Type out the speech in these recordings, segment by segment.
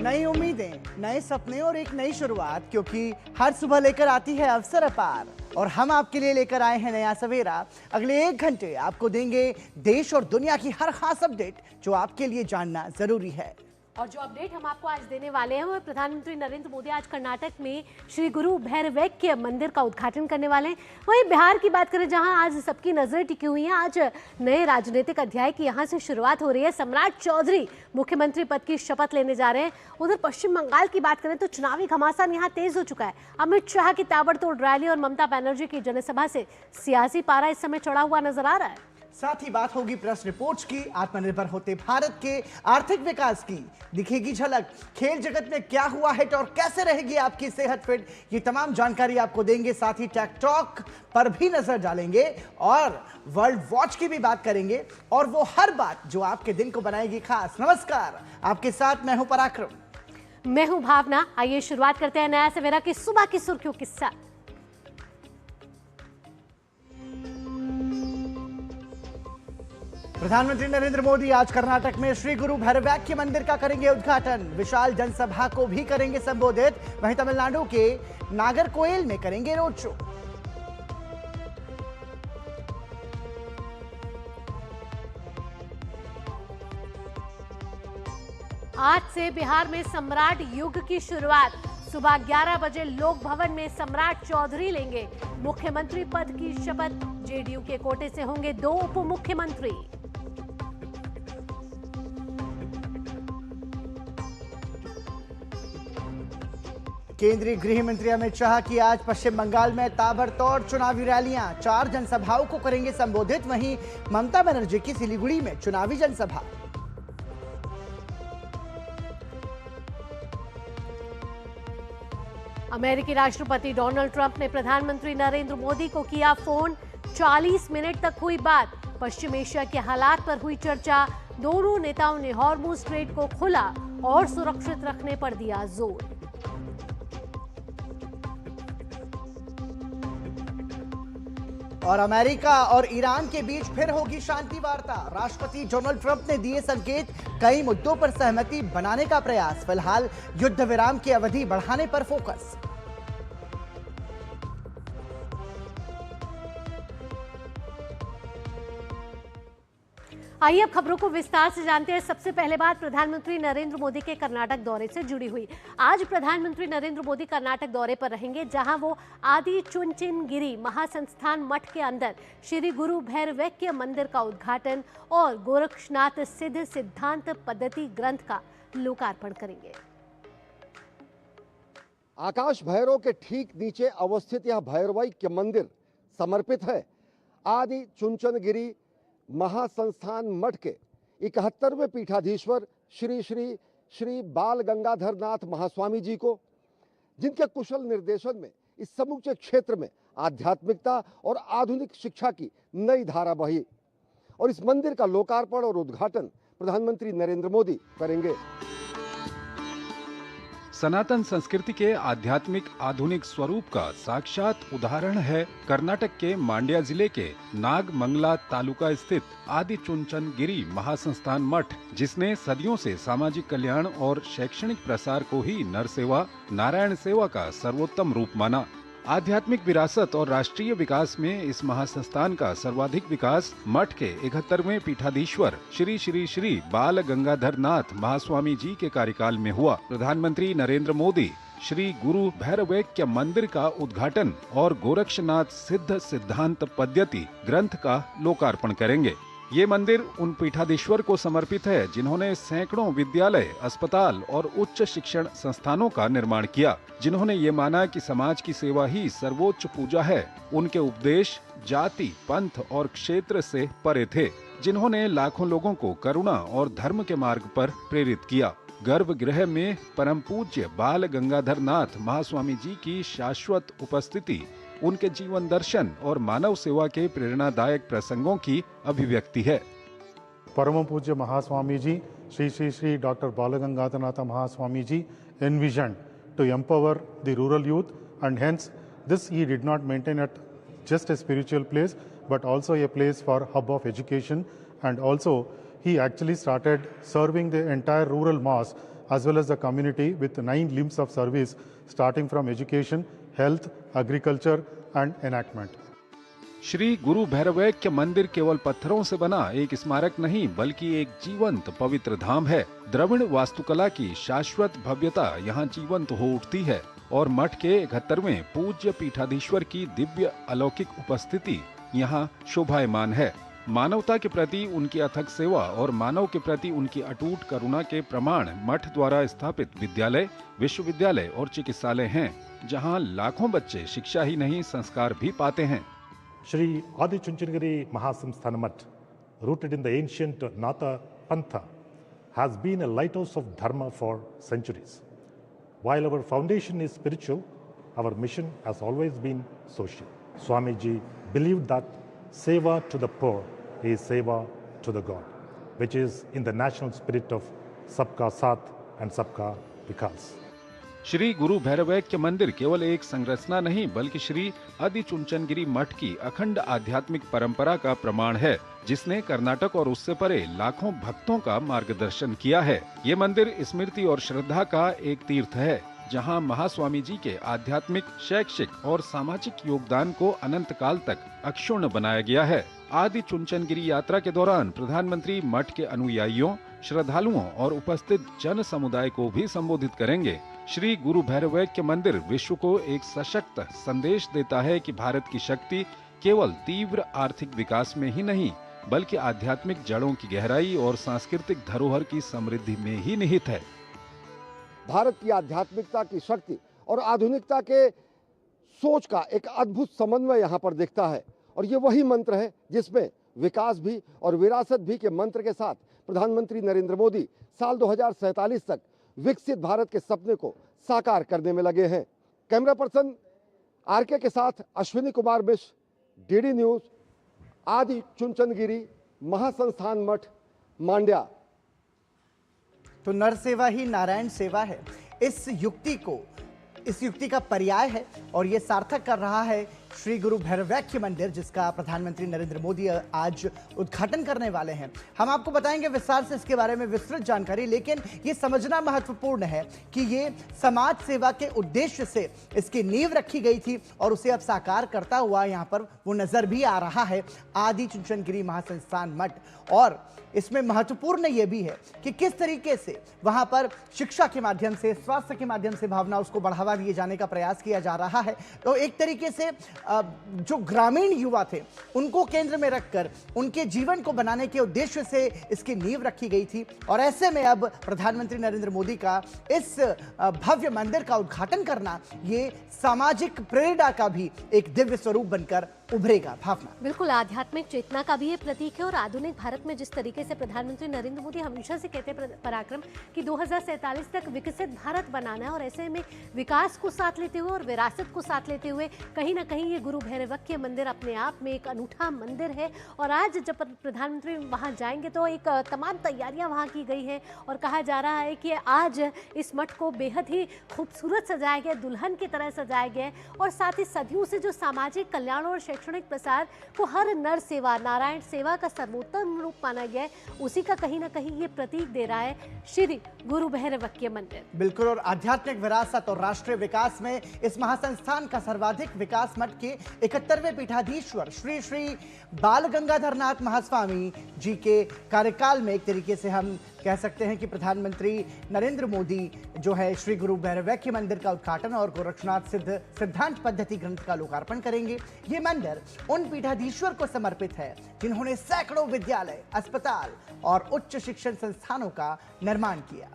नई उम्मीदें, नए सपने और एक नई शुरुआत, क्योंकि हर सुबह लेकर आती है अवसर अपार और हम आपके लिए लेकर आए हैं नया सवेरा। अगले 1 घंटे आपको देंगे देश और दुनिया की हर खास अपडेट जो आपके लिए जानना जरूरी है। और जो अपडेट हम आपको आज देने वाले हैं वो प्रधानमंत्री नरेंद्र मोदी आज कर्नाटक में श्री गुरु भैरवैक्य मंदिर का उद्घाटन करने वाले हैं। वहीं बिहार की बात करें जहां आज सबकी नजर टिकी हुई है, आज नए राजनीतिक अध्याय की यहां से शुरुआत हो रही है। सम्राट चौधरी मुख्यमंत्री पद की शपथ लेने जा रहे हैं। उधर पश्चिम बंगाल की बात करें तो चुनावी घमासान यहां तेज हो चुका है। अमित शाह की ताबड़तोड़ रैली और ममता बनर्जी की जनसभा से सियासी पारा इस समय चढ़ा हुआ नजर आ रहा है। साथ ही बात होगी प्रेस रिपोर्ट्स की, आत्मनिर्भर होते भारत के आर्थिक विकास की, दिखेगी झलक खेल जगत में क्या हुआ है और कैसे रहेगी आपकी सेहत फिट, ये तमाम जानकारी आपको देंगे। साथ ही टेक टॉक पर भी नजर डालेंगे और वर्ल्ड वॉच की भी बात करेंगे और वो हर बात जो आपके दिन को बनाएगी खास। नमस्कार, आपके साथ मैं हूं पराक्रम, मैं हूं भावना। आइए शुरुआत करते हैं नया सवेरा की सुबह की सुर्खियों के साथ। प्रधानमंत्री नरेंद्र मोदी आज कर्नाटक में श्री गुरु भैरवैक्य मंदिर का करेंगे उद्घाटन, विशाल जनसभा को भी करेंगे संबोधित। वहीं तमिलनाडु के नागरकोइल में करेंगे रोड शो। आज से बिहार में सम्राट युग की शुरुआत। सुबह 11 बजे लोक भवन में सम्राट चौधरी लेंगे मुख्यमंत्री पद की शपथ। जेडीयू के कोटे से होंगे 2 उप मुख्यमंत्री। केंद्रीय गृह मंत्री अमित शाह की आज पश्चिम बंगाल में ताबड़तोड़ चुनावी रैलियां, 4 जनसभाओं को करेंगे संबोधित। वहीं ममता बनर्जी की सिलीगुड़ी में चुनावी जनसभा। अमेरिकी राष्ट्रपति डोनाल्ड ट्रंप ने प्रधानमंत्री नरेंद्र मोदी को किया फोन। 40 मिनट तक हुई बात। पश्चिम एशिया के हालात पर हुई चर्चा। दोनों नेताओं ने हॉर्मुज़ स्ट्रेट को खुला और सुरक्षित रखने पर दिया जोर। और अमेरिका और ईरान के बीच फिर होगी शांति वार्ता। राष्ट्रपति डोनाल्ड ट्रंप ने दिए संकेत, कई मुद्दों पर सहमति बनाने का प्रयास। फिलहाल युद्ध विराम की अवधि बढ़ाने पर फोकस। आइए अब खबरों को विस्तार से जानते हैं। सबसे पहले बात प्रधानमंत्री नरेंद्र मोदी के कर्नाटक दौरे से जुड़ी हुई। आज प्रधानमंत्री नरेंद्र मोदी कर्नाटक दौरे पर रहेंगे, जहां वो आदि चुनचिनगिरी महासंस्थान मठ के अंदर श्री गुरु भैरवैक्य मंदिर का उद्घाटन और गोरक्षनाथ सिद्ध सिद्धांत पद्धति ग्रंथ का लोकार्पण करेंगे। आकाश भैरव के ठीक नीचे अवस्थित यह भैरवैक्य मंदिर समर्पित है आदि चुनचनगिरी महासंस्थान मठ के 71वें पीठाधीश्वर श्री श्री श्री बाल गंगाधर नाथ महास्वामी जी को, जिनके कुशल निर्देशन में इस समूचे क्षेत्र में आध्यात्मिकता और आधुनिक शिक्षा की नई धारा बही। और इस मंदिर का लोकार्पण और उद्घाटन प्रधानमंत्री नरेंद्र मोदी करेंगे। सनातन संस्कृति के आध्यात्मिक आधुनिक स्वरूप का साक्षात उदाहरण है कर्नाटक के मांड्या जिले के नागमंगला तालुका स्थित आदि चुनचनगिरी महासंस्थान मठ, जिसने सदियों से सामाजिक कल्याण और शैक्षणिक प्रसार को ही नर सेवा नारायण सेवा का सर्वोत्तम रूप माना। आध्यात्मिक विरासत और राष्ट्रीय विकास में इस महासंस्थान का सर्वाधिक विकास मठ के 71वें पीठाधीश्वर श्री श्री श्री बाल गंगाधर नाथ महास्वामी जी के कार्यकाल में हुआ। प्रधानमंत्री नरेंद्र मोदी श्री गुरु भैरवैक्य मंदिर का उद्घाटन और गोरक्षनाथ सिद्ध सिद्धांत पद्धति ग्रंथ का लोकार्पण करेंगे। ये मंदिर उन पीठाधीश्वर को समर्पित है जिन्होंने सैकड़ों विद्यालय, अस्पताल और उच्च शिक्षण संस्थानों का निर्माण किया, जिन्होंने ये माना कि समाज की सेवा ही सर्वोच्च पूजा है। उनके उपदेश जाति, पंथ और क्षेत्र से परे थे, जिन्होंने लाखों लोगों को करुणा और धर्म के मार्ग पर प्रेरित किया। गर्भगृह में परम पूज्य बाल गंगाधर नाथ महास्वामी जी की शाश्वत उपस्थिति उनके जीवन दर्शन और मानव सेवा के प्रेरणादायक प्रसंगों की अभिव्यक्ति है। परम पूज्य महास्वामी जी श्री श्री श्री डॉक्टर बाल गंगाधरनाथ महास्वामी जी envisioned to empower the rural youth, and hence this he did not maintain at just a spiritual place but also a place for hub of education, and also he actually started serving the entire rural mass as well as the community with 9 limbs of service starting from education, health, agriculture and enactment. Shri गुरु भैरवैक्य मंदिर केवल पत्थरों से बना एक स्मारक नहीं बल्कि एक जीवंत पवित्र धाम है। द्रविड़ वास्तुकला की शाश्वत भव्यता यहाँ जीवंत हो उठती है और मठ के 71वें पूज्य पीठाधीश्वर की दिव्य अलौकिक उपस्थिति यहाँ शोभायमान है। मानवता के प्रति उनकी अथक सेवा और मानव के प्रति उनकी अटूट करुणा के प्रमाण मठ द्वारा स्थापित विद्यालय, विश्वविद्यालय और चिकित्सालय हैं, जहाँ लाखों बच्चे शिक्षा ही नहीं संस्कार भी पाते हैं। Shri Adi Chunchandgiri Mahasamsthana Math, rooted in the ancient Natha Pantha, has been a lighthouse of Dharma for centuries. While our foundation is spiritual, our mission has always been social. Swamiji believed that seva to the poor is seva to the God, which is in the national spirit of Sabka Saath and Sabka Vikas. Shri गुरु भैरवैक्य मंदिर केवल एक संरचना नहीं बल्कि श्री आदि चुंचनगिरी मठ की अखंड आध्यात्मिक परंपरा का प्रमाण है, जिसने कर्नाटक और उससे परे लाखों भक्तों का मार्गदर्शन किया है। ये मंदिर स्मृति और श्रद्धा का एक तीर्थ है, जहां महास्वामी जी के आध्यात्मिक, शैक्षिक और सामाजिक योगदान को अनंत काल तक अक्षुण्ण बनाया गया है। आदि चुंचनगिरी यात्रा के दौरान प्रधानमंत्री मठ के अनुयायियों, श्रद्धालुओं और उपस्थित जन समुदाय को भी संबोधित करेंगे। श्री गुरु भैरवैक्य मंदिर विश्व को एक सशक्त संदेश देता है कि भारत की शक्ति केवल तीव्र आर्थिक विकास में ही नहीं बल्कि आध्यात्मिक जड़ों की गहराई और सांस्कृतिक धरोहर की समृद्धि में ही निहित है। भारत की आध्यात्मिकता की शक्ति और आधुनिकता के सोच का एक अद्भुत समन्वय यहाँ पर दिखता है और ये वही मंत्र है जिसमें विकास भी और विरासत भी के मंत्र के साथ प्रधानमंत्री नरेंद्र मोदी साल 2047 तक विकसित भारत के सपने को साकार करने में लगे हैं। कैमरा पर्सन आरके के साथ अश्विनी कुमार मिश्र, डीडी न्यूज, आदि चुंचनगिरी महासंस्थान मठ, मांड्या। तो नर सेवा ही नारायण सेवा है, इस युक्ति का पर्याय है और ये सार्थक कर रहा है श्री गुरु भैरवैक्य मंदिर, जिसका प्रधानमंत्री नरेंद्र मोदी आज उद्घाटन करने वाले हैं। हम आपको बताएंगे विस्तार से इसके बारे में विस्तृत जानकारी, लेकिन ये समझना महत्वपूर्ण है कि ये समाज सेवा के उद्देश्य से इसकी नींव रखी गई थी और उसे अब साकार करता हुआ यहाँ पर वो नजर भी आ रहा है आदि चुंचनगिरी महासंस्थान मठ। और इसमें महत्वपूर्ण ये भी है कि किस तरीके से वहाँ पर शिक्षा के माध्यम से, स्वास्थ्य के माध्यम से भावना उसको बढ़ावा दिए जाने का प्रयास किया जा रहा है। तो एक तरीके से जो ग्रामीण युवा थे उनको केंद्र में रखकर उनके जीवन को बनाने के उद्देश्य से इसकी नींव रखी गई थी और ऐसे में अब प्रधानमंत्री नरेंद्र मोदी का इस भव्य मंदिर का उद्घाटन करना ये सामाजिक प्रेरणा का भी एक दिव्य स्वरूप बनकर उभरेगा। भावना बिल्कुल आध्यात्मिक चेतना का भी ये प्रतीक है और आधुनिक भारत में जिस तरीके से प्रधानमंत्री नरेंद्र मोदी हमेशा से कहते हैं पराक्रम कि 2047 तक विकसित भारत बनाना है और ऐसे में विकास को साथ लेते हुए और विरासत को साथ लेते हुए कहीं ना कहीं ये गुरु भैरवैक्य मंदिर अपने आप में एक अनूठा मंदिर है। और आज जब प्रधानमंत्री वहां जाएंगे तो एक तमाम तैयारियां वहां की गई हैं और कहा जा रहा है कि आज इस मठ को बेहद ही खूबसूरत सजाया गया, दुल्हन की तरह सजाया गया और साथ ही सदियों से जो सामाजिक कल्याण और शैक्षणिक प्रसार को हर नर सेवा, नारायण सेवा का सर्वोत्तम रूप माना गया है, उसी का कहीं ना कहीं ये प्रतीक दे रहा है श्री गुरु भैरवैक्य मंदिर। बिल्कुल, और आध्यात्मिक विरासत और राष्ट्रीय विकास में इस महासंस्थान का सर्वाधिक विकास मठ के 71वें पीठाधीश्वर श्री श्री बाल गंगाधर नाथ महास्वामी जी के कार्यकाल में एक तरीके से हम कह सकते हैं कि प्रधानमंत्री नरेंद्र मोदी जो है श्री गुरु भैरवैक्य मंदिर का उद्घाटन और गोरक्षनाथ सिद्धांत पद्धति ग्रंथ का लोकार्पण करेंगे। ये मंदिर उन पीठाधीश्वर को समर्पित है जिन्होंने सैकड़ों विद्यालय, अस्पताल और उच्च शिक्षण संस्थानों का निर्माण किया।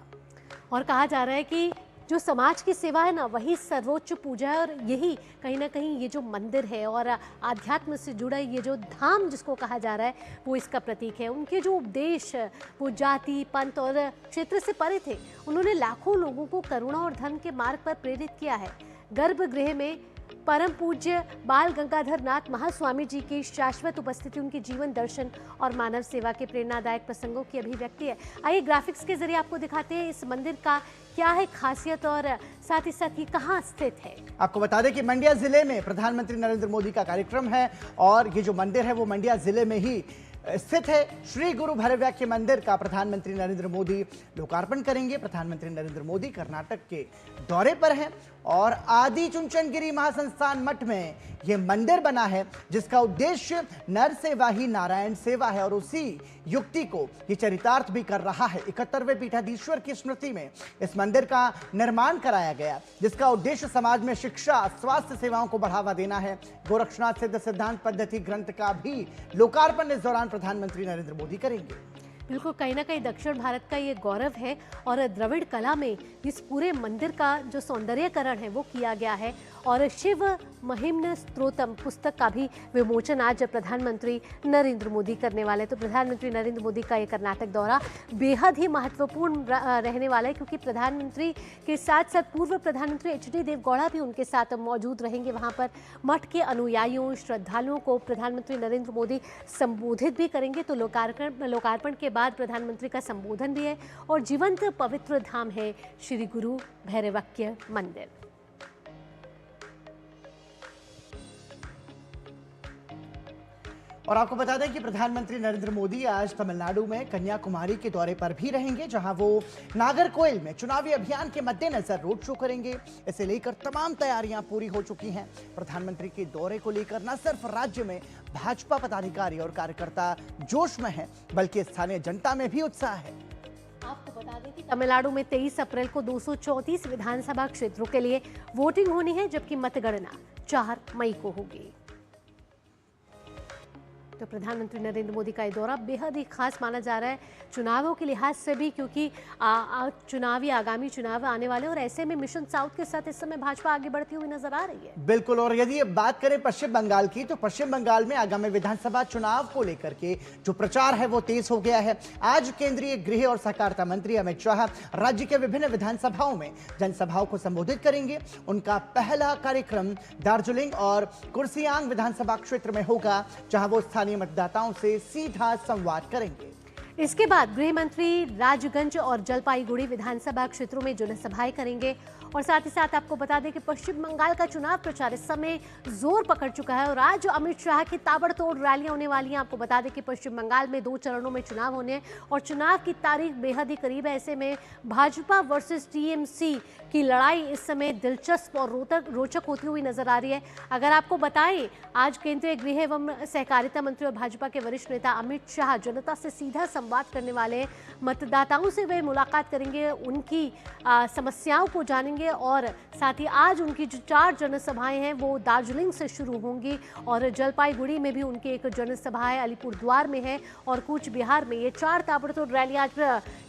और कहा जा रहा है कि जो समाज की सेवा है ना वही सर्वोच्च पूजा है और यही कहीं ना कहीं ये जो मंदिर है और आध्यात्म से जुड़ा ये जो धाम जिसको कहा जा रहा है वो इसका प्रतीक है। उनके जो उपदेश वो जाति, पंथ और क्षेत्र से परे थे। उन्होंने लाखों लोगों को करुणा और धर्म के मार्ग पर प्रेरित किया है। गर्भगृह में परम पूज्य बाल गंगाधर नाथ महास्वामी जी की शाश्वत उपस्थिति उनके जीवन दर्शन और मानव सेवा के प्रेरणादायक प्रसंगों की अभिव्यक्ति है। आइए ग्राफिक्स के जरिए आपको दिखाते हैं इस मंदिर का क्या है खासियत और साथ ही साथ ये कहाँ स्थित है। आपको बता दें कि मंड्या जिले में प्रधानमंत्री नरेंद्र मोदी का कार्यक्रम है और ये जो मंदिर है वो मंड्या जिले में ही स्थित है श्री गुरु भैरवैक्य मंदिर का प्रधानमंत्री नरेंद्र मोदी लोकार्पण करेंगे। प्रधानमंत्री नरेंद्र मोदी कर्नाटक के दौरे पर हैं और आदि चुंचनगिरी महासंस्थान मठ में यह मंदिर बना है, जिसका उद्देश्य नर सेवा ही नारायण सेवा है और उसी युक्ति को ये चरितार्थ भी कर रहा है। 71वें पीठाधीश्वर की स्मृति में इस मंदिर का निर्माण कराया गया, जिसका उद्देश्य समाज में शिक्षा, स्वास्थ्य सेवाओं को बढ़ावा देना है। गोरक्षनाथ सिद्ध सिद्धांत पद्धति ग्रंथ का भी लोकार्पण इस दौरान प्रधानमंत्री नरेंद्र मोदी करेंगे। बिल्कुल, कहीं ना कहीं दक्षिण भारत का ये गौरव है और द्रविड़ कला में इस पूरे मंदिर का जो सौंदर्यकरण है वो किया गया है। और शिव महिम्न स्तोत्रम पुस्तक का भी विमोचन आज प्रधानमंत्री नरेंद्र मोदी करने वाले। तो प्रधानमंत्री नरेंद्र मोदी का ये कर्नाटक दौरा बेहद ही महत्वपूर्ण रहने वाला है, क्योंकि प्रधानमंत्री के साथ साथ पूर्व प्रधानमंत्री HD देवगौड़ा भी उनके साथ मौजूद रहेंगे। वहाँ पर मठ के अनुयायियों, श्रद्धालुओं को प्रधानमंत्री नरेंद्र मोदी संबोधित भी करेंगे। तो लोकार्पण के बाद प्रधानमंत्री का संबोधन भी है और जीवंत पवित्र धाम है श्री गुरु भैरवैक्य मंदिर। और आपको बता दें कि प्रधानमंत्री नरेंद्र मोदी आज तमिलनाडु में कन्याकुमारी के दौरे पर भी रहेंगे, जहां वो नागरकोइल में चुनावी अभियान के मद्देनजर रोड शो करेंगे। इसे लेकर तमाम तैयारियां पूरी हो चुकी हैं। प्रधानमंत्री के दौरे को लेकर न सिर्फ राज्य में भाजपा पदाधिकारी और कार्यकर्ता जोश में हैं, बल्कि स्थानीय जनता में भी उत्साह है। आपको बता दें कि तमिलनाडु में 23 अप्रैल को 234 विधानसभा क्षेत्रों के लिए वोटिंग होनी है, जबकि मतगणना 4 मई को होगी। तो प्रधानमंत्री नरेंद्र मोदी का ये दौरा बेहद ही खास माना जा रहा है चुनावों के लिहाज से भी, क्योंकि आगामी चुनाव आने वाले और ऐसे में मिशन साउथ के साथ इस समय भाजपा आगे बढ़ती हुई नजर आ रही है। बिल्कुल। और यदि बात करें पश्चिम बंगाल की, तो पश्चिम बंगाल में आगामी विधानसभा चुनाव को लेकर के जो प्रचार है वो तेज हो गया है। आज केंद्रीय गृह और सहकारिता मंत्री अमित शाह राज्य के विभिन्न विधानसभाओं में जनसभाओं को संबोधित करेंगे। उनका पहला कार्यक्रम दार्जिलिंग और कुर्सियांग विधानसभा क्षेत्र में होगा, जहां वो स्थानीय मतदाताओं से सीधा संवाद करेंगे। इसके बाद गृह मंत्री राजगंज और जलपाईगुड़ी विधानसभा क्षेत्रों में जनसभाएं करेंगे। और साथ ही साथ आपको बता दें कि पश्चिम बंगाल का चुनाव प्रचार इस समय जोर पकड़ चुका है और आज अमित शाह की ताबड़तोड़ रैलियां होने वाली हैं। आपको बता दें कि पश्चिम बंगाल में 2 चरणों में चुनाव होने हैं और चुनाव की तारीख बेहद ही करीब है। ऐसे में भाजपा वर्सेस TMC की लड़ाई इस समय दिलचस्प और रोचक होती हुई नजर आ रही है। अगर आपको बताएं, आज केंद्रीय गृह एवं सहकारिता मंत्री और भाजपा के वरिष्ठ नेता अमित शाह जनता से सीधा संवाद करने वाले, मतदाताओं से वे मुलाकात करेंगे, उनकी समस्याओं को जानेंगे और साथ ही आज उनकी जो 4 जनसभाएं हैं वो दार्जिलिंग से शुरू होंगी और जलपाईगुड़ी में भी उनकी एक जनसभा है, अलीपुरद्वार में है और कूच बिहार में। ये 4 ताबड़तोड़ रैली आज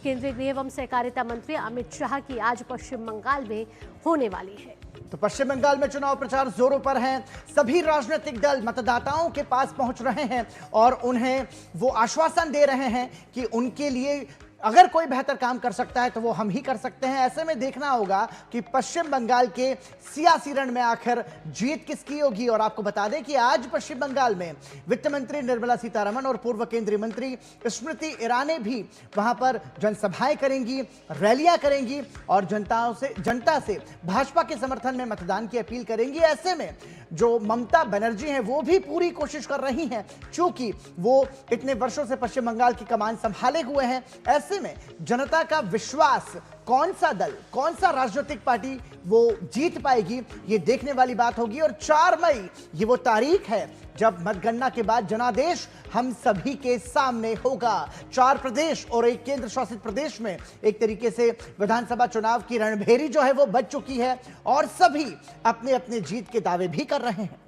केंद्रीय गृह एवं सहकारिता मंत्री अमित शाह की आज पश्चिम बंगाल में होने वाली है। तो पश्चिम बंगाल में चुनाव प्रचार जोरों पर है। सभी राजनीतिक दल मतदाताओं के पास पहुंच रहे हैं और उन्हें वो आश्वासन दे रहे हैं कि उनके लिए अगर कोई बेहतर काम कर सकता है तो वो हम ही कर सकते हैं। ऐसे में देखना होगा कि पश्चिम बंगाल के सियासी रण में आखिर जीत किसकी होगी। और आपको बता दें कि आज पश्चिम बंगाल में वित्त मंत्री निर्मला सीतारमण और पूर्व केंद्रीय मंत्री स्मृति ईरानी भी वहां पर जनसभाएं करेंगी, रैलियां करेंगी और जनता से भाजपा के समर्थन में मतदान की अपील करेंगी। ऐसे में जो ममता बनर्जी हैं वो भी पूरी कोशिश कर रही हैं, चूंकि वो इतने वर्षों से पश्चिम बंगाल की कमान संभाले हुए हैं। ऐसे में जनता का विश्वास, कौन सा दल, कौन सा राजनीतिक पार्टी वो जीत पाएगी, ये देखने वाली बात होगी। और 4 मई ये वो तारीख है जब मतगणना के बाद जनादेश हम सभी के सामने होगा। 4 प्रदेश और एक केंद्र शासित प्रदेश में एक तरीके से विधानसभा चुनाव की रणभेरी जो है वो बच चुकी है और सभी अपने अपने जीत के दावे भी कर रहे हैं।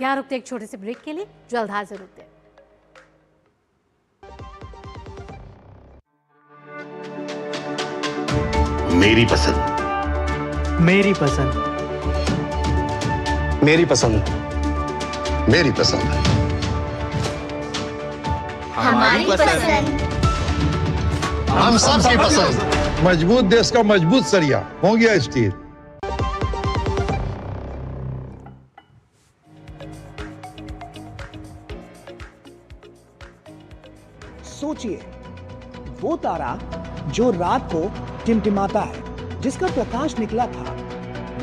यहाँ रुकते एक छोटे से ब्रेक के लिए, जल्द हाजिर होते हैं। मेरी पसंद, मेरी पसंद, मेरी पसंद, मेरी पसंद, हमारी पसंद, हम सबकी पसंद। मजबूत देश का मजबूत सरिया हो गया स्टील। सोचिए, वो तारा जो रात को टिमटिमाता है, जिसका प्रकाश निकला था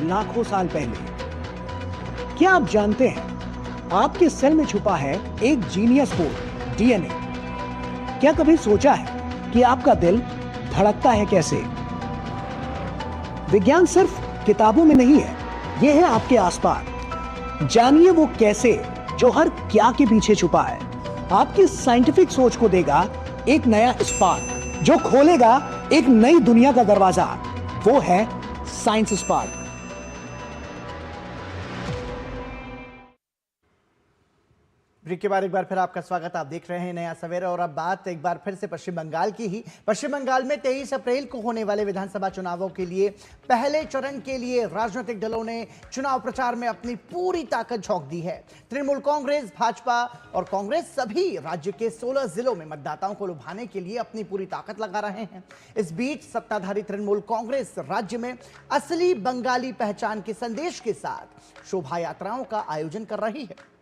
लाखों साल पहले। क्या आप जानते हैं, आपके सेल में छुपा है एक जीनियस कोड, DNA, क्या कभी सोचा है कि आपका दिल धड़कता है कैसे? विज्ञान सिर्फ किताबों में नहीं है, यह है आपके आसपास। जानिए वो कैसे जो हर क्या के पीछे छुपा है। आपकी साइंटिफिक सोच को देगा एक नया स्पार्क जो खोलेगा एक नई दुनिया का दरवाजा। वो है साइंस स्पार्क। ब्रेक के बाद एक बार फिर आपका स्वागत। आप देख रहे हैं नया सवेरा और अब बात एक बार फिर से पश्चिम बंगाल की ही। पश्चिम बंगाल में 23 अप्रैल को होने वाले विधानसभा चुनावों के लिए पहले चरण के लिए राजनीतिक दलों ने चुनाव प्रचार में अपनी पूरी ताकत झोंक दी है। तृणमूल कांग्रेस, भाजपा और कांग्रेस सभी राज्य के 16 जिलों में मतदाताओं को लुभाने के लिए अपनी पूरी ताकत लगा रहे हैं। इस बीच सत्ताधारी तृणमूल कांग्रेस राज्य में असली बंगाली पहचान के संदेश के साथ शोभा यात्राओं का आयोजन कर रही है।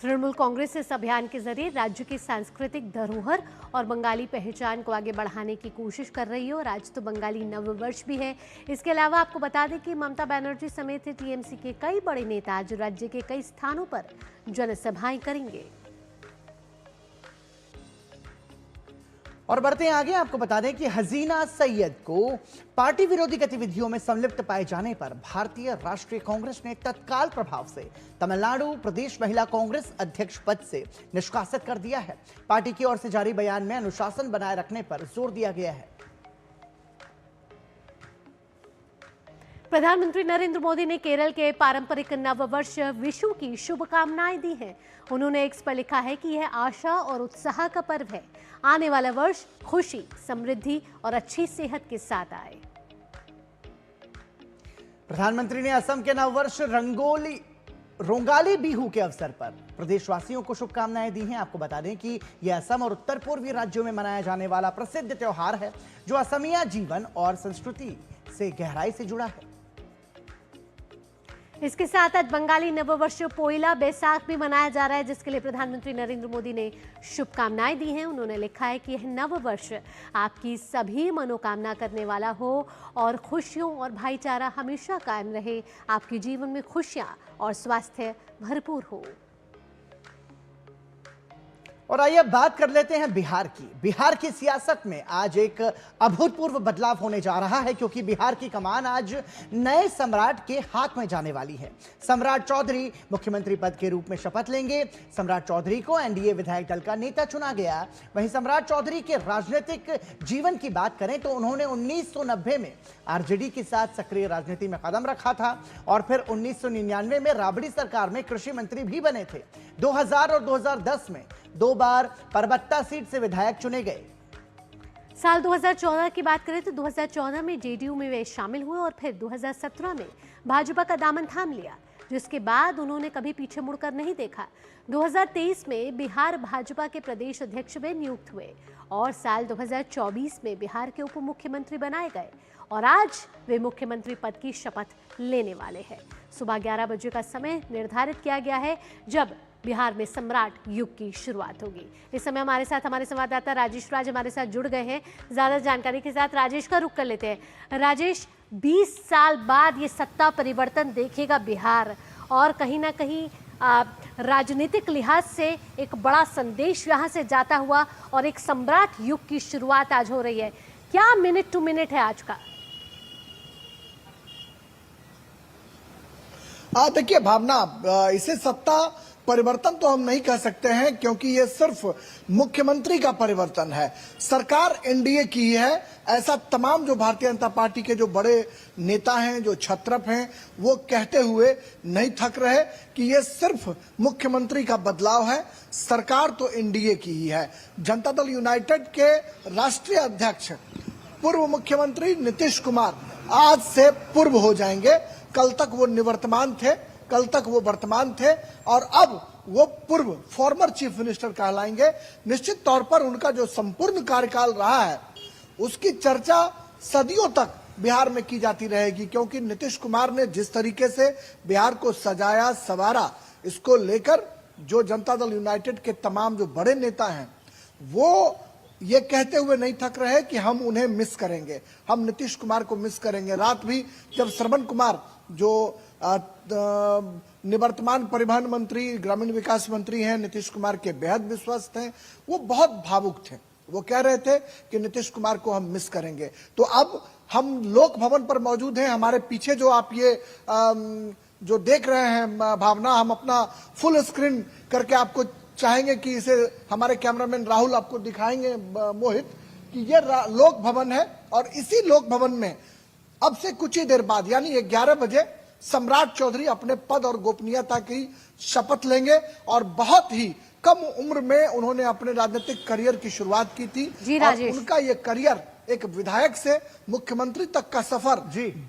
तृणमूल कांग्रेस इस अभियान के जरिए राज्य की सांस्कृतिक धरोहर और बंगाली पहचान को आगे बढ़ाने की कोशिश कर रही है और आज तो बंगाली नववर्ष भी है। इसके अलावा आपको बता दें कि ममता बनर्जी समेत टीएमसी के कई बड़े नेता आज राज्य के कई स्थानों पर जनसभाएं करेंगे। और बढ़ते हैं आगे, आपको बता दें कि हसीना सैयद को पार्टी विरोधी गतिविधियों में संलिप्त पाए जाने पर भारतीय राष्ट्रीय कांग्रेस ने तत्काल प्रभाव से तमिलनाडु प्रदेश महिला कांग्रेस अध्यक्ष पद से निष्कासित कर दिया है। पार्टी की ओर से जारी बयान में अनुशासन बनाए रखने पर जोर दिया गया है। प्रधानमंत्री नरेंद्र मोदी ने केरल के पारंपरिक नववर्ष विशु की शुभकामनाएं दी हैं। उन्होंने एक्स पर लिखा है कि यह आशा और उत्साह का पर्व है। आने वाला वर्ष खुशी, समृद्धि और अच्छी सेहत के साथ आए। प्रधानमंत्री ने असम के नववर्ष रोंगाली बिहू के अवसर पर प्रदेशवासियों को शुभकामनाएं दी हैं। आपको बता दें कि यह असम और उत्तर पूर्वी राज्यों में मनाया जाने वाला प्रसिद्ध त्योहार है जो असमिया जीवन और संस्कृति से गहराई से जुड़ा है। इसके साथ आज बंगाली नववर्ष पोइला बैसाख भी मनाया जा रहा है, जिसके लिए प्रधानमंत्री नरेंद्र मोदी ने शुभकामनाएं दी हैं। उन्होंने लिखा है कि यह नववर्ष आपकी सभी मनोकामना करने वाला हो और खुशियों और भाईचारा हमेशा कायम रहे। आपके जीवन में खुशियां और स्वास्थ्य भरपूर हो। और आइए अब बात कर लेते हैं बिहार की। बिहार की सियासत में आज एक अभूतपूर्व बदलाव होने जा रहा है, क्योंकि बिहार की कमान आज नए सम्राट के हाथ में जाने वाली है। सम्राट चौधरी मुख्यमंत्री पद के रूप में शपथ लेंगे। सम्राट चौधरी को एनडीए विधायक दल का नेता चुना गया। वहीं सम्राट चौधरी के राजनीतिक जीवन की बात करें तो उन्होंने 1990 में आरजेडी के साथ सक्रिय राजनीति में कदम रखा था और फिर 1999 में राबड़ी सरकार में कृषि मंत्री भी बने थे। 2000 और 2010 में 2 बार परबत्ता सीट से विधायक चुने गए। साल 2014 की बात करें तो 2014 में जेडीयू में वे शामिल हुए और फिर 2017 में भाजपा का दामन थाम लिया, जिसके बाद उन्होंने कभी पीछे मुड़कर नहीं देखा। 2023 में बिहार भाजपा के प्रदेश अध्यक्ष वे नियुक्त हुए और साल 2024 में बिहार के उप मुख्यमंत्री बनाए गए और आज वे मुख्यमंत्री पद की शपथ लेने वाले हैं। सुबह 11 बजे का समय निर्धारित किया गया है जब बिहार में सम्राट युग की शुरुआत होगी। इस समय हमारे साथ हमारे संवाददाता राजेश राज हमारे साथ जुड़ गए हैं। ज्यादा जानकारी के साथ राजेश का रुख कर लेते हैं। राजेश, 20 साल बाद ये सत्ता परिवर्तन देखेगा बिहार और कहीं ना कहीं राजनीतिक लिहाज से एक बड़ा संदेश यहाँ से जाता हुआ और एक सम्राट युग की शुरुआत आज हो रही है। क्या मिनट टू मिनट है आज का? देखिए भावना, इसे सत्ता परिवर्तन तो हम नहीं कह सकते हैं क्योंकि ये सिर्फ मुख्यमंत्री का परिवर्तन है। सरकार एनडीए की ही है, ऐसा तमाम जो भारतीय जनता पार्टी के जो बड़े नेता हैं, जो छत्रप हैं, वो कहते हुए नहीं थक रहे कि ये सिर्फ मुख्यमंत्री का बदलाव है। सरकार तो एनडीए की ही है। जनता दल यूनाइटेड के राष्ट्रीय अध्यक्ष पूर्व मुख्यमंत्री नीतीश कुमार आज से पूर्व हो जाएंगे। कल तक वो निवर्तमान थे, कल तक वो वर्तमान थे और अब वो पूर्व फॉर्मर चीफ मिनिस्टर कहलाएंगे। निश्चित तौर पर उनका जो संपूर्ण कार्यकाल रहा है उसकी चर्चा सदियों तक बिहार में की जाती रहेगी, क्योंकि नीतीश कुमार ने जिस तरीके से बिहार को सजाया संवारा, इसको लेकर जो जनता दल यूनाइटेड के तमाम जो बड़े नेता हैं वो ये कहते हुए नहीं थक रहे कि हम उन्हें मिस करेंगे, हम नीतीश कुमार को मिस करेंगे। रात भी जब श्रवण कुमार जो निवर्तमान परिवहन मंत्री, ग्रामीण विकास मंत्री हैं, नीतीश कुमार के बेहद विश्वस्त हैं, वो बहुत भावुक थे। वो कह रहे थे कि नीतीश कुमार को हम मिस करेंगे। तो अब हम लोक भवन पर मौजूद हैं। हमारे पीछे जो आप ये जो देख रहे हैं भावना, हम अपना फुल स्क्रीन करके आपको चाहेंगे कि इसे हमारे कैमरामैन राहुल आपको दिखाएंगे, मोहित, कि ये लोक भवन है और इसी लोक भवन में अब से कुछ ही देर बाद यानी 11 बजे सम्राट चौधरी अपने पद और गोपनीयता की शपथ लेंगे। और बहुत ही कम उम्र में उन्होंने अपने राजनीतिक करियर की शुरुआत की थी और उनका ये करियर एक विधायक से मुख्यमंत्री तक का सफर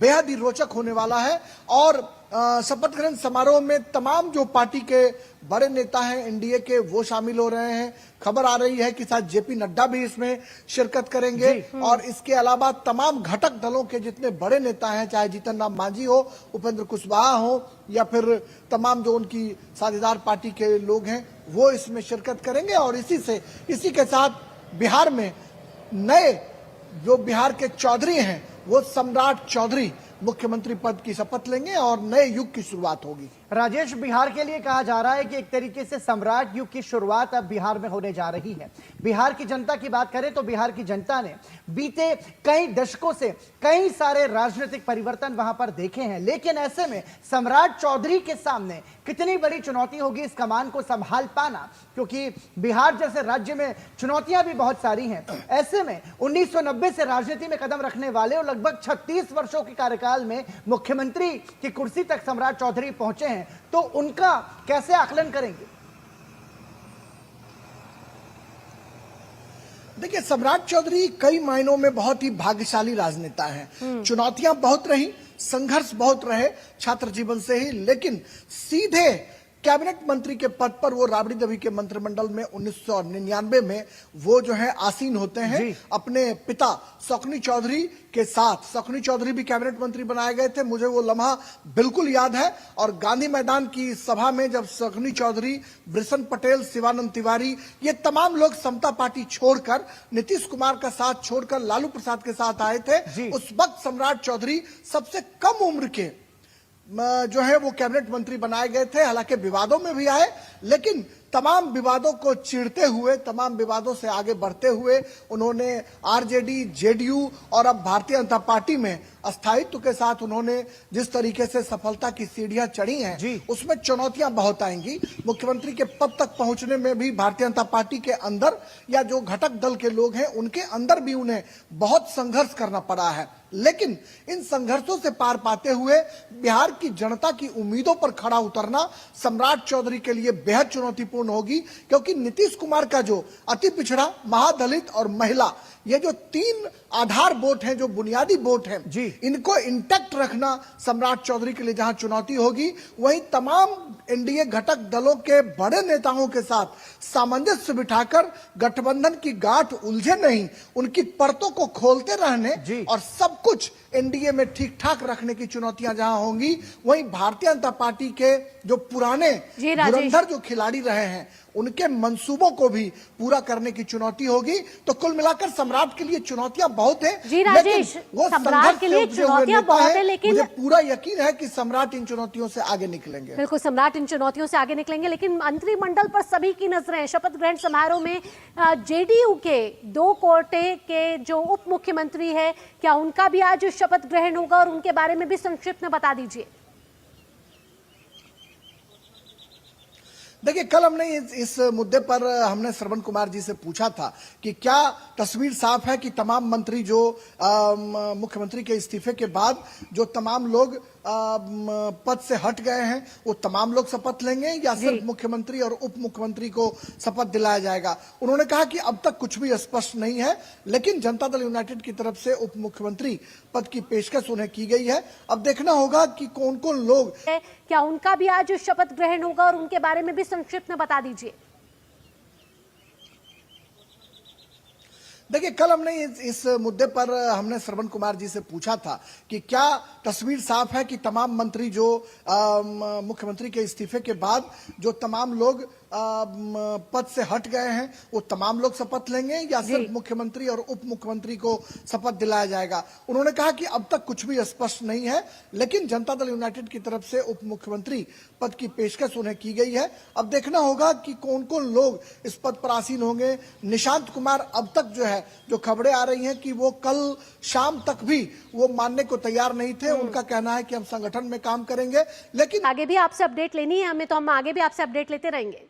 बेहद ही रोचक होने वाला है। और शपथ ग्रहण समारोह में तमाम जो पार्टी के बड़े नेता हैं एनडीए के, वो शामिल हो रहे हैं। खबर आ रही है कि शायद जेपी नड्डा भी इसमें शिरकत करेंगे और इसके अलावा तमाम घटक दलों के जितने बड़े नेता हैं, चाहे जीतन राम मांझी हो, उपेंद्र कुशवाहा हो या फिर तमाम जो उनकी साझेदार पार्टी के लोग हैं, वो इसमें शिरकत करेंगे। और इसी के साथ बिहार में नए जो बिहार के चौधरी हैं वो सम्राट चौधरी मुख्यमंत्री पद की शपथ लेंगे और नए युग की शुरुआत होगी। राजेश, बिहार के लिए कहा जा रहा है कि एक तरीके से सम्राट युग की शुरुआत अब बिहार में होने जा रही है। बिहार की जनता की बात करें तो बिहार की जनता ने बीते कई दशकों से कई सारे राजनीतिक परिवर्तन वहां पर देखे हैं, लेकिन ऐसे में सम्राट चौधरी के सामने कितनी बड़ी चुनौती होगी इस कमान को संभाल पाना, क्योंकि बिहार जैसे राज्य में चुनौतियां भी बहुत सारी हैं। ऐसे में 1990 से राजनीति में कदम रखने वाले और लगभग 36 वर्षों के कार्यकाल में मुख्यमंत्री की कुर्सी तक सम्राट चौधरी पहुंचे हैं, तो उनका कैसे आकलन करेंगे? देखिए, सम्राट चौधरी कई मायनों में बहुत ही भाग्यशाली राजनेता हैं। चुनौतियां बहुत रही, संघर्ष बहुत रहे छात्र जीवन से ही, लेकिन सीधे कैबिनेट मंत्री के पद पर वो राबड़ी देवी के मंत्रिमंडल में 1999 में वो जो है आसीन होते हैं अपने पिता शौकनी चौधरी के साथ। शौकनी चौधरी भी कैबिनेट मंत्री बनाए गए थे, मुझे वो लम्हा बिल्कुल याद है। और गांधी मैदान की सभा में जब शौकनी चौधरी, वृषण पटेल, शिवानंद तिवारी, ये तमाम लोग समता पार्टी छोड़कर नीतीश कुमार का साथ छोड़कर लालू प्रसाद के साथ आए थे, उस वक्त सम्राट चौधरी सबसे कम उम्र के जो है वो कैबिनेट मंत्री बनाए गए थे। हालांकि विवादों में भी आए, लेकिन तमाम विवादों को चिढ़ते हुए, तमाम विवादों से आगे बढ़ते हुए उन्होंने आरजेडी, जेडीयू और अब भारतीय जनता पार्टी में स्थायित्व के साथ उन्होंने जिस तरीके से सफलता की सीढ़ियां चढ़ी हैं, उसमें चुनौतियां बहुत आएंगी। मुख्यमंत्री के पद तक पहुंचने में भी भारतीय जनता पार्टी के अंदर या जो घटक दल के लोग हैं उनके अंदर भी उन्हें बहुत संघर्ष करना पड़ा है। लेकिन इन संघर्षों से पार पाते हुए बिहार की जनता की उम्मीदों पर खड़ा उतरना सम्राट चौधरी के लिए बेहद चुनौतीपूर्ण होगी, क्योंकि नीतीश कुमार का जो अति पिछड़ा, महादलित और महिला, ये जो 3 आधार वोट हैं, जो बुनियादी वोट हैं, इनको इंटैक्ट रखना सम्राट चौधरी के लिए जहां चुनौती होगी, वहीं तमाम एनडीए घटक दलों के बड़े नेताओं के साथ सामंजस्य बिठाकर गठबंधन की गांठ उलझे नहीं, उनकी परतों को खोलते रहने और सब कुछ एनडीए में ठीक ठाक रखने की चुनौतियां जहां होंगी, वहीं भारतीय जनता पार्टी के जो पुराने धुरंधर जो खिलाड़ी रहे हैं उनके मंसूबों को भी पूरा करने की चुनौती होगी। तो कुल मिलाकर सम्राट के लिए चुनौतियां बहुत हैं, लेकिन वो सम्राट के लिए चुनौतियां बहुत है, लेकिन मुझे पूरा यकीन है कि सम्राट इन चुनौतियों से आगे निकलेंगे। बिल्कुल, सम्राट इन चुनौतियों से आगे निकलेंगे, लेकिन मंत्रिमंडल पर सभी की नजरें। शपथ ग्रहण समारोह में जेडीयू के 2 कोटे के जो उप मुख्यमंत्री है, क्या उनका भी आज शपथ ग्रहण होगा और उनके बारे में भी संक्षिप्त में बता दीजिए। देखिए, कल हमने इस मुद्दे पर हमने श्रवण कुमार जी से पूछा था कि क्या तस्वीर साफ है कि तमाम मंत्री जो मुख्यमंत्री के इस्तीफे के बाद जो तमाम लोग पद से हट गए हैं वो तमाम लोग शपथ लेंगे या सिर्फ मुख्यमंत्री और उप मुख्यमंत्री को शपथ दिलाया जाएगा। उन्होंने कहा कि अब तक कुछ भी स्पष्ट नहीं है, लेकिन जनता दल यूनाइटेड की तरफ से उप मुख्यमंत्री पद की पेशकश उन्हें की गई है। अब देखना होगा कि कौन कौन लोग, क्या उनका भी आज शपथ ग्रहण होगा और उनके बारे में भी संक्षिप्त में बता दीजिए। देखिए, कल हमने इस मुद्दे पर हमने श्रवण कुमार जी से पूछा था कि क्या तस्वीर साफ है कि तमाम मंत्री जो मुख्यमंत्री के इस्तीफे के बाद जो तमाम लोग पद से हट गए हैं वो तमाम लोग शपथ लेंगे या सिर्फ मुख्यमंत्री और उप मुख्यमंत्री को शपथ दिलाया जाएगा। उन्होंने कहा कि अब तक कुछ भी स्पष्ट नहीं है, लेकिन जनता दल यूनाइटेड की तरफ से उप मुख्यमंत्री पद की पेशकश उन्हें की गई है। अब देखना होगा कि कौन कौन लोग इस पद पर आसीन होंगे। निशांत कुमार अब तक जो है, जो खबरें आ रही हैं कि वो कल शाम तक भी वो मानने को तैयार नहीं थे। उनका कहना है कि हम संगठन में काम करेंगे, लेकिन आगे भी आपसे अपडेट लेनी है हमें, तो हम आगे भी आपसे अपडेट लेते रहेंगे।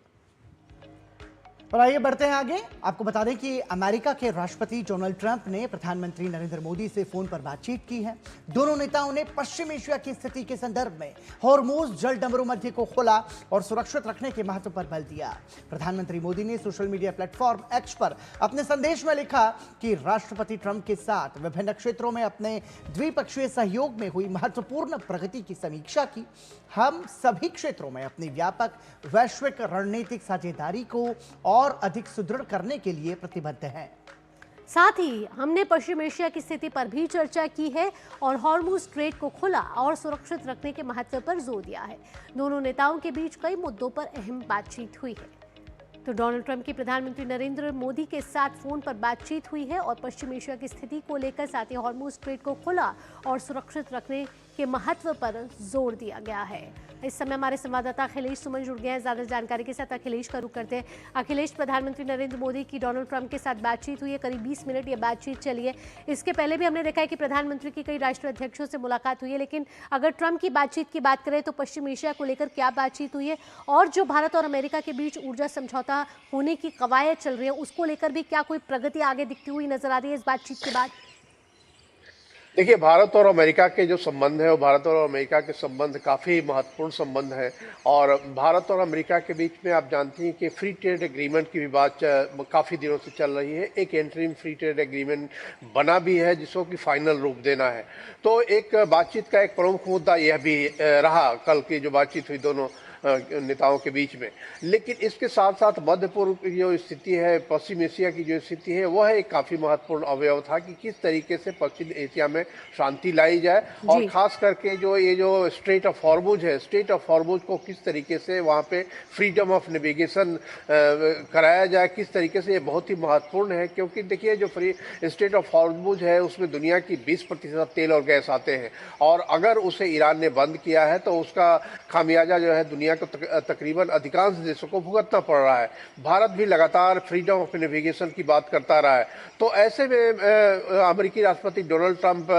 और आइए बढ़ते हैं आगे। आपको बता दें कि अमेरिका के राष्ट्रपति डोनाल्ड ट्रंप ने प्रधानमंत्री नरेंद्र मोदी से फोन पर बातचीत की है। दोनों नेताओं ने पश्चिम एशिया की स्थिति के संदर्भ में हॉर्मुज़ जल डमरू मध्य को खोला और सुरक्षित रखने के महत्व पर बल दिया। प्रधानमंत्री मोदी ने सोशल मीडिया प्लेटफॉर्म एक्स पर अपने संदेश में लिखा कि राष्ट्रपति ट्रंप के साथ विभिन्न क्षेत्रों में अपने द्विपक्षीय सहयोग में हुई महत्वपूर्ण प्रगति की समीक्षा की। हम सभी क्षेत्रों में अपनी व्यापक वैश्विक रणनीतिक साझेदारी को और अधिक सुदृढ़ करने के लिए प्रतिबद्ध हैं। साथ ही हमने पश्चिम एशिया की स्थिति पर भी चर्चा की है और हॉर्मुज़ स्ट्रेट को खुला और सुरक्षित रखने के महत्व पर जोर दिया है। दोनों नेताओं के बीच कई मुद्दों पर अहम बातचीत हुई है। तो डोनाल्ड ट्रंप की प्रधानमंत्री नरेंद्र मोदी के साथ फोन पर बातचीत हुई है और पश्चिम एशिया की स्थिति को लेकर, साथ ही हॉर्मुज़ स्ट्रेट को खुला और सुरक्षित रखने के महत्व पर जोर दिया गया है। इस समय हमारे संवाददाता अखिलेश सुमन जुड़ गए हैं ज्यादा जानकारी के साथ। अखिलेश का रुख करते हैं। अखिलेश, प्रधानमंत्री नरेंद्र मोदी की डोनाल्ड ट्रंप के साथ बातचीत हुई है, करीब 20 मिनट ये बातचीत चली है। इसके पहले भी हमने देखा है कि प्रधानमंत्री की कई राष्ट्रीय अध्यक्षों से मुलाकात हुई है, लेकिन अगर ट्रंप की बातचीत की बात करें तो पश्चिम एशिया को लेकर क्या बातचीत हुई है और जो भारत और अमेरिका के बीच ऊर्जा समझौता होने की कवायद चल रही है उसको लेकर भी क्या कोई प्रगति आगे दिखती हुई नजर आ रही है इस बातचीत के बाद? देखिए, भारत और अमेरिका के जो संबंध है वो भारत और अमेरिका के संबंध काफ़ी महत्वपूर्ण संबंध है और भारत और अमेरिका के बीच में आप जानती हैं कि फ्री ट्रेड एग्रीमेंट की भी बात काफ़ी दिनों से चल रही है। एक इंटरिम फ्री ट्रेड एग्रीमेंट बना भी है जिसको कि फाइनल रूप देना है। तो एक बातचीत का एक प्रमुख मुद्दा यह भी रहा कल की जो बातचीत हुई दोनों नेताओं के बीच में। लेकिन इसके साथ साथ मध्य पूर्व की जो स्थिति है, पश्चिम एशिया की जो स्थिति है, वह एक काफ़ी महत्वपूर्ण अवयव था कि किस तरीके से पश्चिम एशिया में शांति लाई जाए और ख़ास करके जो ये जो स्ट्रेट ऑफ हॉर्मुज़ है, स्ट्रेट ऑफ हॉर्मुज़ को किस तरीके से वहाँ पे फ्रीडम ऑफ नेविगेशन कराया जाए, किस तरीके से ये बहुत ही महत्वपूर्ण है। क्योंकि देखिए, जो फ्री स्ट्रेट ऑफ हॉर्मुज़ है उसमें दुनिया की 20% तेल और गैस आते हैं और अगर उसे ईरान ने बंद किया है तो उसका खामियाजा जो है दुनिया को तकरीबन अधिकांश देशों को भुगतना पड़ रहा है। भारत भी लगातार फ्रीडम ऑफ नेविगेशन की बात करता रहा है। तो ऐसे में अमेरिकी राष्ट्रपति डोनाल्ड ट्रंप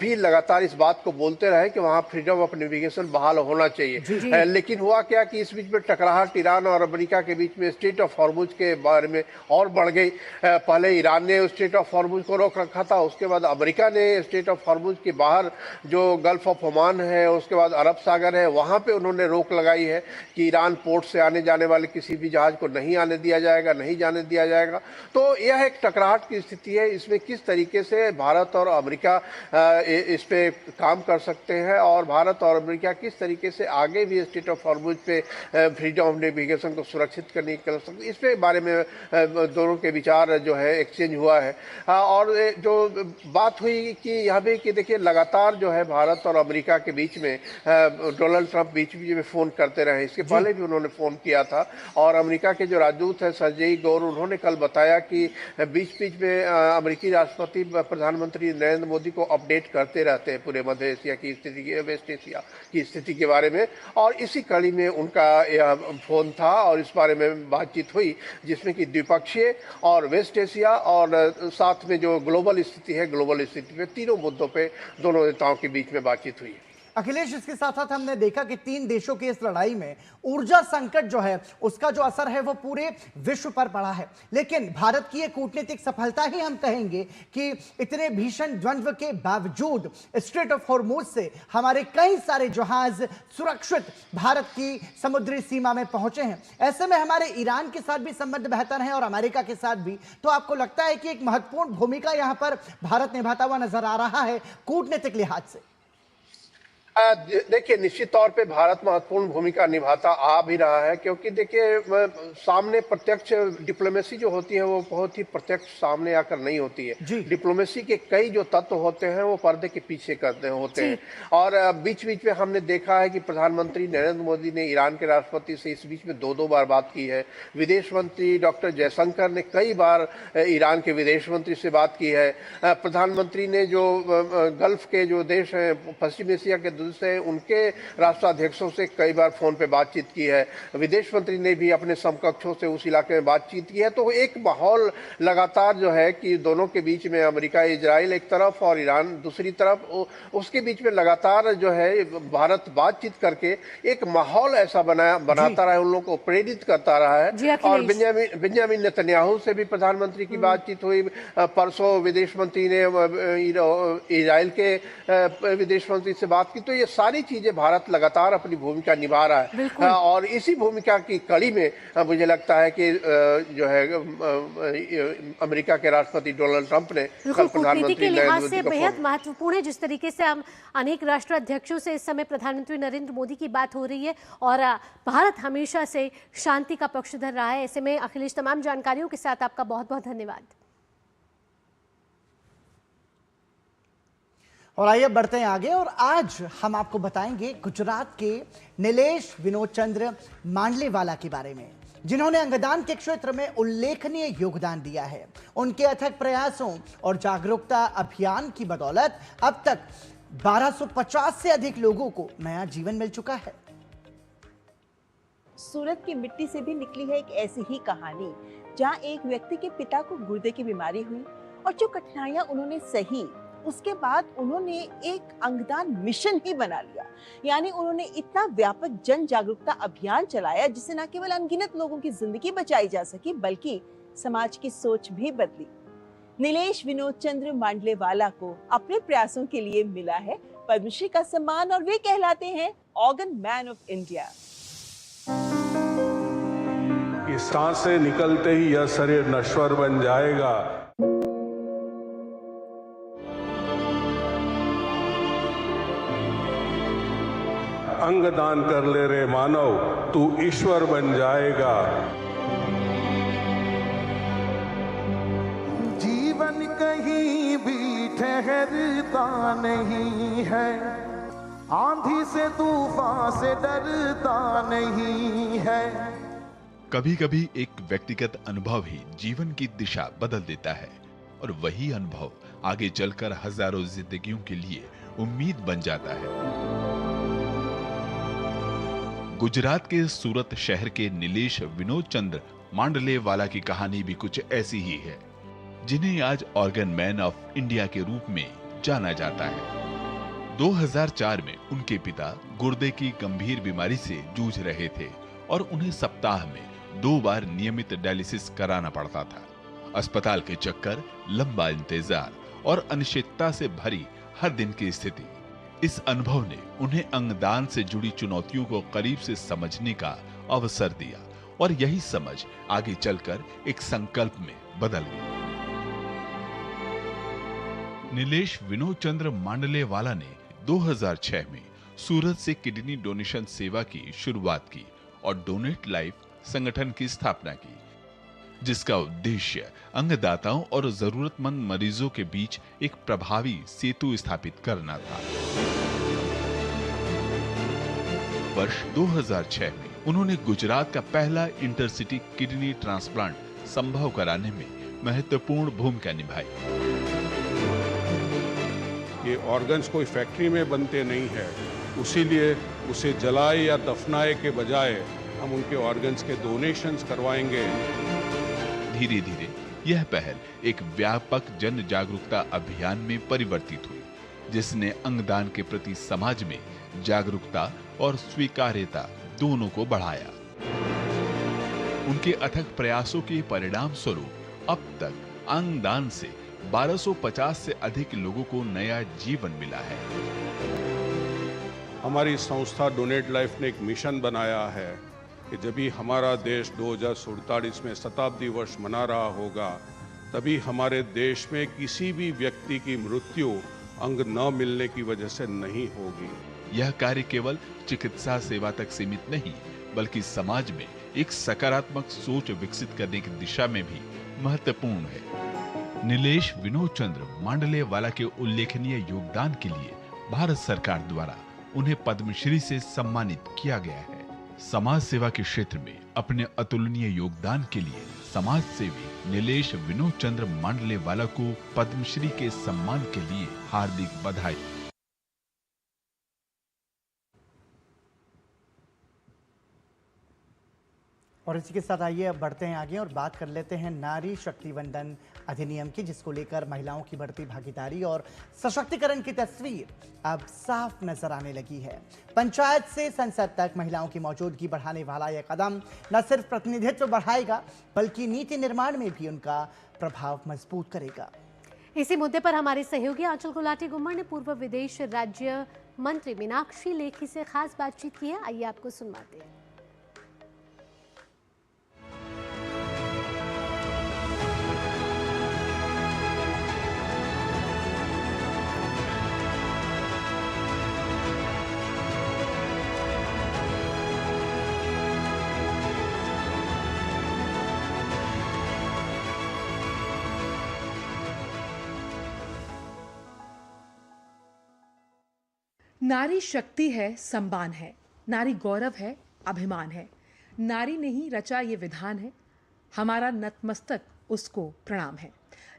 भी लगातार इस बात को बोलते रहे कि वहाँ फ्रीडम ऑफ नेविगेशन बहाल होना चाहिए। लेकिन हुआ क्या कि इस बीच में टकराहट ईरान और अमेरिका के बीच में स्ट्रेट ऑफ हॉर्मुज़ के बारे में और बढ़ गई। पहले ईरान ने स्ट्रेट ऑफ हॉर्मुज़ को रोक रखा था, उसके बाद अमेरिका ने स्ट्रेट ऑफ हॉर्मुज़ के बाहर जो गल्फ ऑफ ओमान है, उसके बाद अरब सागर है, वहाँ पे उन्होंने रोक लगाई है कि ईरान पोर्ट से आने जाने वाले किसी भी जहाज को नहीं आने दिया जाएगा, नहीं जाने दिया जाएगा। तो यह एक टकराहट की स्थिति है। इसमें किस तरीके से भारत और अमेरिका इस पे काम कर सकते हैं और भारत और अमेरिका किस तरीके से आगे भी स्ट्रेट ऑफ हॉर्मुज़ पे फ्रीडम ऑफ नेविगेशन को सुरक्षित करने कर सकते, इस पे बारे में दोनों के विचार जो है एक्सचेंज हुआ है। और जो बात हुई कि यहाँ भी कि देखिए, लगातार जो है भारत और अमेरिका के बीच में डोनाल्ड ट्रंप बीच में फ़ोन करते रहे। इसके पहले भी उन्होंने फ़ोन किया था और अमेरिका के जो राजदूत है सर्जेई गौर, उन्होंने कल बताया कि बीच बीच में अमेरिकी राष्ट्रपति प्रधानमंत्री नरेंद्र मोदी को अपडेट करते रहते हैं पूरे मध्य एशिया की स्थिति, वेस्ट एशिया की स्थिति के बारे में। और इसी कड़ी में उनका यह फ़ोन था और इस बारे में बातचीत हुई जिसमें कि द्विपक्षीय और वेस्ट एशिया और साथ में जो ग्लोबल स्थिति है, ग्लोबल स्थिति पे तीनों मुद्दों पे दोनों नेताओं के बीच में बातचीत हुई। अखिलेश, इसके साथ साथ हमने देखा कि तीन देशों की इस लड़ाई में ऊर्जा संकट जो है उसका जो असर है वो पूरे विश्व पर पड़ा है। लेकिन भारत की ये कूटनीतिक सफलता ही हम कहेंगे कि इतने भीषण द्वंद्व के बावजूद स्ट्रेट ऑफ हॉर्मुज़ से हमारे कई सारे जहाज सुरक्षित भारत की समुद्री सीमा में पहुंचे हैं। ऐसे में हमारे ईरान के साथ भी संबंध बेहतर हैं और अमेरिका के साथ भी। तो आपको लगता है कि एक महत्वपूर्ण भूमिका यहां पर भारत निभाता हुआ नजर आ रहा है कूटनीतिक लिहाज से? देखिए, निश्चित तौर पे भारत महत्वपूर्ण भूमिका निभाता आ भी रहा है, क्योंकि देखिए सामने प्रत्यक्ष डिप्लोमेसी जो होती है वो बहुत ही प्रत्यक्ष सामने आकर नहीं होती है। डिप्लोमेसी के कई जो तत्व होते हैं वो पर्दे के पीछे करते होते हैं। और बीच बीच में हमने देखा है कि प्रधानमंत्री नरेंद्र मोदी ने ईरान के राष्ट्रपति से इस बीच में दो बार बात की है। विदेश मंत्री डॉक्टर जयशंकर ने कई बार ईरान के विदेश मंत्री से बात की है। प्रधानमंत्री ने जो गल्फ के जो देश हैं, पश्चिम एशिया के से उनके राष्ट्राध्यक्षों से कई बार फोन पे बातचीत की है। विदेश मंत्री ने भी अपने समकक्षों से उस इलाके में बातचीत की है। तो एक माहौल लगातार जो है कि दोनों के बीच में अमेरिका इजराइल एक तरफ और ईरान दूसरी तरफ, उसके बीच में लगातार जो है भारत बातचीत करके एक माहौल ऐसा बनाता रहा है, उन लोगों को प्रेरित करता रहा है। और बेंजामिन नेतन्याहू से भी प्रधानमंत्री की बातचीत हुई। परसों विदेश मंत्री ने इजराइल के विदेश मंत्री से बात की। तो ये सारी चीजें भारत लगातार अपनी भूमिका निभा रहा है। और इसी भूमिका की कड़ी में मुझे लगता है कि जो है अमेरिका के राष्ट्रपति डोनाल्ड ट्रंप ने कल प्रधानमंत्री के लिहाज से बेहद महत्वपूर्ण है जिस तरीके से हम अनेक राष्ट्राध्यक्षों से इस समय प्रधानमंत्री नरेंद्र मोदी की बात हो रही है। और भारत हमेशा से शांति का पक्षधर रहा है। ऐसे में अखिलेश, तमाम जानकारियों के साथ आपका बहुत बहुत धन्यवाद। और आइए बढ़ते हैं आगे, और आज हम आपको बताएंगे गुजरात के नीलेश विनोद चंद्र मांडलेवाला के बारे में, जिन्होंने अंगदान के क्षेत्र में उल्लेखनीय योगदान दिया है। उनके अथक प्रयासों और जागरूकता अभियान की बदौलत अब तक 1250 से अधिक लोगों को नया जीवन मिल चुका है। सूरत की मिट्टी से भी निकली है एक ऐसी ही कहानी, जहां एक व्यक्ति के पिता को गुर्दे की बीमारी हुई और जो कठिनाइयां उन्होंने सही, उसके बाद उन्होंने एक अंगदान मिशन ही बना लिया। यानी उन्होंने इतना व्यापक जन जागरूकता अभियान चलाया जिससे न केवल अनगिनत लोगों की जिंदगी बचाई जा सकी बल्कि समाज की सोच भी बदली। नीलेश विनोद चंद्र मांडलेवाला को अपने प्रयासों के लिए मिला है पद्मश्री का सम्मान और वे कहलाते हैं ऑर्गन मैन ऑफ इंडिया। इस सांस से निकलते ही यह शरीर नश्वर बन जाएगा। अंग दान कर ले रे मानव, तू ईश्वर बन जाएगा। जीवन कहीं भी ठहरता नहीं है, आंधी से तूफान से डरता नहीं है। कभी कभी एक व्यक्तिगत अनुभव ही जीवन की दिशा बदल देता है और वही अनुभव आगे चलकर हजारों जिंदगियों के लिए उम्मीद बन जाता है। गुजरात के सूरत शहर के नीलेश विनोद चंद्र मांडलेवाला की कहानी भी कुछ ऐसी ही है, जिन्हें आज ऑर्गन मैन ऑफ इंडिया के रूप में जाना जाता है। 2004 में उनके पिता गुर्दे की गंभीर बीमारी से जूझ रहे थे और उन्हें सप्ताह में 2 बार नियमित डायलिसिस कराना पड़ता था। अस्पताल के चक्कर, लंबा इंतजार और अनिश्चितता से भरी हर दिन की स्थिति, इस अनुभव ने उन्हें अंगदान से जुड़ी चुनौतियों को करीब से समझने का अवसर दिया और यही समझ आगे चलकर एक संकल्प में बदल गई। नीलेश विनोद चंद्र मांडलेवाला ने 2006 में सूरत से किडनी डोनेशन सेवा की शुरुआत की और डोनेट लाइफ संगठन की स्थापना की, जिसका उद्देश्य अंगदाताओं और जरूरतमंद मरीजों के बीच एक प्रभावी सेतु स्थापित करना था। वर्ष 2006 में उन्होंने गुजरात का पहला इंटरसिटी किडनी ट्रांसप्लांट संभव कराने में महत्वपूर्ण भूमिका निभाई। ये ऑर्गन्स कोई फैक्ट्री में बनते नहीं है, उसीलिए उसे जलाए या दफनाए के बजाय हम उनके ऑर्गन्स के डोनेशंस करवाएंगे। धीरे धीरे यह पहल एक व्यापक जन जागरूकता अभियान में परिवर्तित हुई, जिसने अंगदान के प्रति समाज में जागरूकता और स्वीकार्यता दोनों को बढ़ाया। उनके अथक प्रयासों के परिणाम स्वरूप अब तक अंगदान से 1250 से अधिक लोगों को नया जीवन मिला है। हमारी संस्था डोनेट लाइफ ने एक मिशन बनाया है कि जब भी हमारा देश 2047 में शताब्दी वर्ष मना रहा होगा, तभी हमारे देश में किसी भी व्यक्ति की मृत्यु अंग न मिलने की वजह से नहीं होगी। यह कार्य केवल चिकित्सा सेवा तक सीमित नहीं, बल्कि समाज में एक सकारात्मक सोच विकसित करने की दिशा में भी महत्वपूर्ण है। नीलेश विनोद चंद्र मांडले वाला के उल्लेखनीय योगदान के लिए भारत सरकार द्वारा उन्हें पद्मश्री से सम्मानित किया गया है। समाज सेवा के क्षेत्र में अपने अतुलनीय योगदान के लिए समाज सेवी नीलेश विनोद चंद्र मांडले वाला को पद्मश्री के सम्मान के लिए हार्दिक बधाई। और इसी के साथ आइए अब बढ़ते हैं आगे और बात कर लेते हैं नारी शक्ति वंदन अधिनियम की, जिसको लेकर महिलाओं की बढ़ती भागीदारी और सशक्तिकरण की तस्वीर अब साफ नजर आने लगी है। पंचायत से संसद तक महिलाओं की मौजूदगी बढ़ाने वाला यह कदम न सिर्फ प्रतिनिधित्व बढ़ाएगा, बल्कि नीति निर्माण में भी उनका प्रभाव मजबूत करेगा। इसी मुद्दे पर हमारे सहयोगी आंचल गुलाटी गुम्मर ने पूर्व विदेश राज्य मंत्री मीनाक्षी लेखी से खास बातचीत की है। आइए आपको सुनवाते हैं। नारी शक्ति है, सम्मान है, नारी गौरव है, अभिमान है। नारी ने ही रचा ये विधान है, हमारा नतमस्तक उसको प्रणाम है।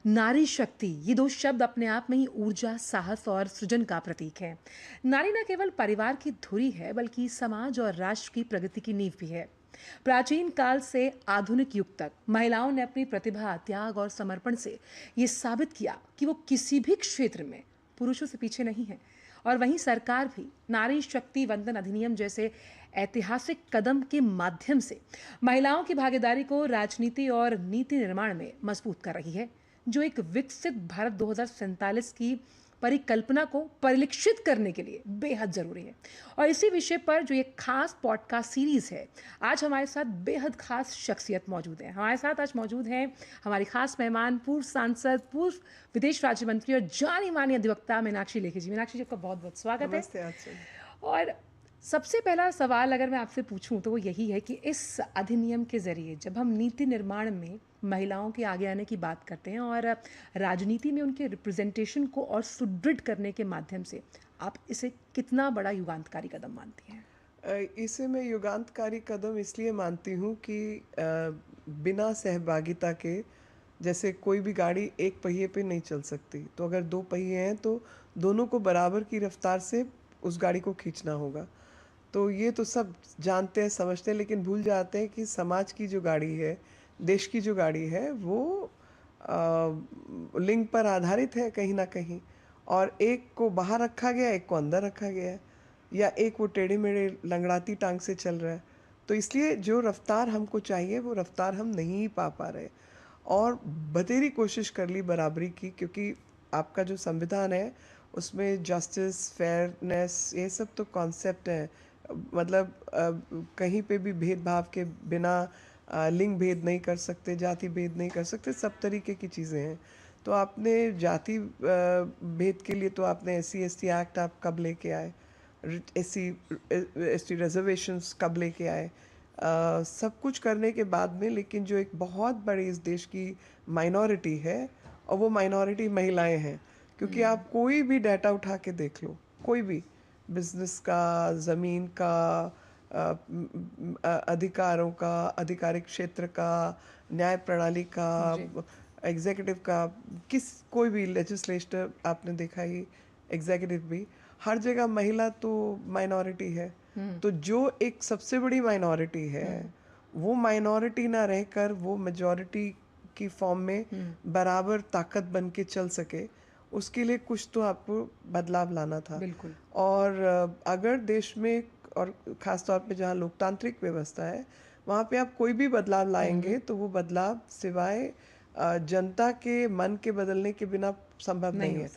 नारी शक्ति, ये दो शब्द अपने आप में ही ऊर्जा, साहस और सृजन का प्रतीक है। नारी न केवल परिवार की धुरी है, बल्कि समाज और राष्ट्र की प्रगति की नींव भी है। प्राचीन काल से आधुनिक युग तक महिलाओं ने अपनी प्रतिभा, त्याग और समर्पण से ये साबित किया कि वो किसी भी क्षेत्र में पुरुषों से पीछे नहीं है। और वहीं सरकार भी नारी शक्ति वंदन अधिनियम जैसे ऐतिहासिक कदम के माध्यम से महिलाओं की भागीदारी को राजनीति और नीति निर्माण में मजबूत कर रही है, जो एक विकसित भारत 2047 की परिकल्पना को परिलक्षित करने के लिए बेहद जरूरी है। और इसी विषय पर जो एक खास पॉडकास्ट सीरीज है, आज हमारे साथ बेहद खास शख्सियत मौजूद है। हमारे साथ आज मौजूद हैं हमारी खास मेहमान, पूर्व सांसद, पूर्व विदेश राज्य मंत्री और जानी मानी अधिवक्ता मीनाक्षी लेखी जी। मीनाक्षी जी, आपका बहुत बहुत स्वागत है। और सबसे पहला सवाल अगर मैं आपसे पूछूं तो वो यही है कि इस अधिनियम के जरिए जब हम नीति निर्माण में महिलाओं के आगे आने की बात करते हैं और राजनीति में उनके रिप्रेजेंटेशन को और सुदृढ़ करने के माध्यम से, आप इसे कितना बड़ा युगांतकारी कदम मानती हैं? इसे मैं युगांतकारी कदम इसलिए मानती हूँ कि बिना सहभागिता के, जैसे कोई भी गाड़ी एक पहिए पे नहीं चल सकती, तो अगर दो पहिए हैं तो दोनों को बराबर की रफ्तार से उस गाड़ी को खींचना होगा। तो ये तो सब जानते हैं, समझते हैं, लेकिन भूल जाते हैं कि समाज की जो गाड़ी है, देश की जो गाड़ी है, वो लिंग पर आधारित है कहीं ना कहीं। और एक को बाहर रखा गया, एक को अंदर रखा गया है, या एक वो टेढ़े मेढ़े लंगड़ाती टांग से चल रहा है। तो इसलिए जो रफ्तार हमको चाहिए वो रफ्तार हम नहीं पा रहे। और बतेरी कोशिश कर ली बराबरी की, क्योंकि आपका जो संविधान है उसमें जस्टिस, फेयरनेस, ये सब तो कॉन्सेप्ट है। मतलब कहीं पे भी भेदभाव के बिना लिंग भेद नहीं कर सकते, जाति भेद नहीं कर सकते, सब तरीके की चीज़ें हैं। तो आपने जाति भेद के लिए तो आपने SC/ST एक्ट आप कब लेके आए, SC/ST रिजर्वेशंस कब लेके आए, सब कुछ करने के बाद में, लेकिन जो एक बहुत बड़ी इस देश की माइनॉरिटी है, और वो माइनॉरिटी महिलाएं हैं। क्योंकि आप कोई भी डाटा उठा के देख लो, कोई भी बिजनेस का, ज़मीन का, अधिकारों का, आधिकारिक क्षेत्र का, न्याय प्रणाली का, एग्जीक्यूटिव का, कोई भी लेजिस्लेटर आपने देखा ही, एग्जीक्यूटिव भी, हर जगह महिला तो माइनॉरिटी है। तो जो एक सबसे बड़ी माइनॉरिटी है, वो माइनॉरिटी ना रहकर वो मेजॉरिटी की फॉर्म में बराबर ताकत बन के चल सके, उसके लिए कुछ तो आपको बदलाव लाना था। बिल्कुल। और अगर देश में, और ख़ास तौर पे जहाँ लोकतांत्रिक व्यवस्था है, वहाँ पे आप कोई भी बदलाव लाएंगे तो वो बदलाव सिवाय जनता के मन के बदलने के बिना संभव नहीं है।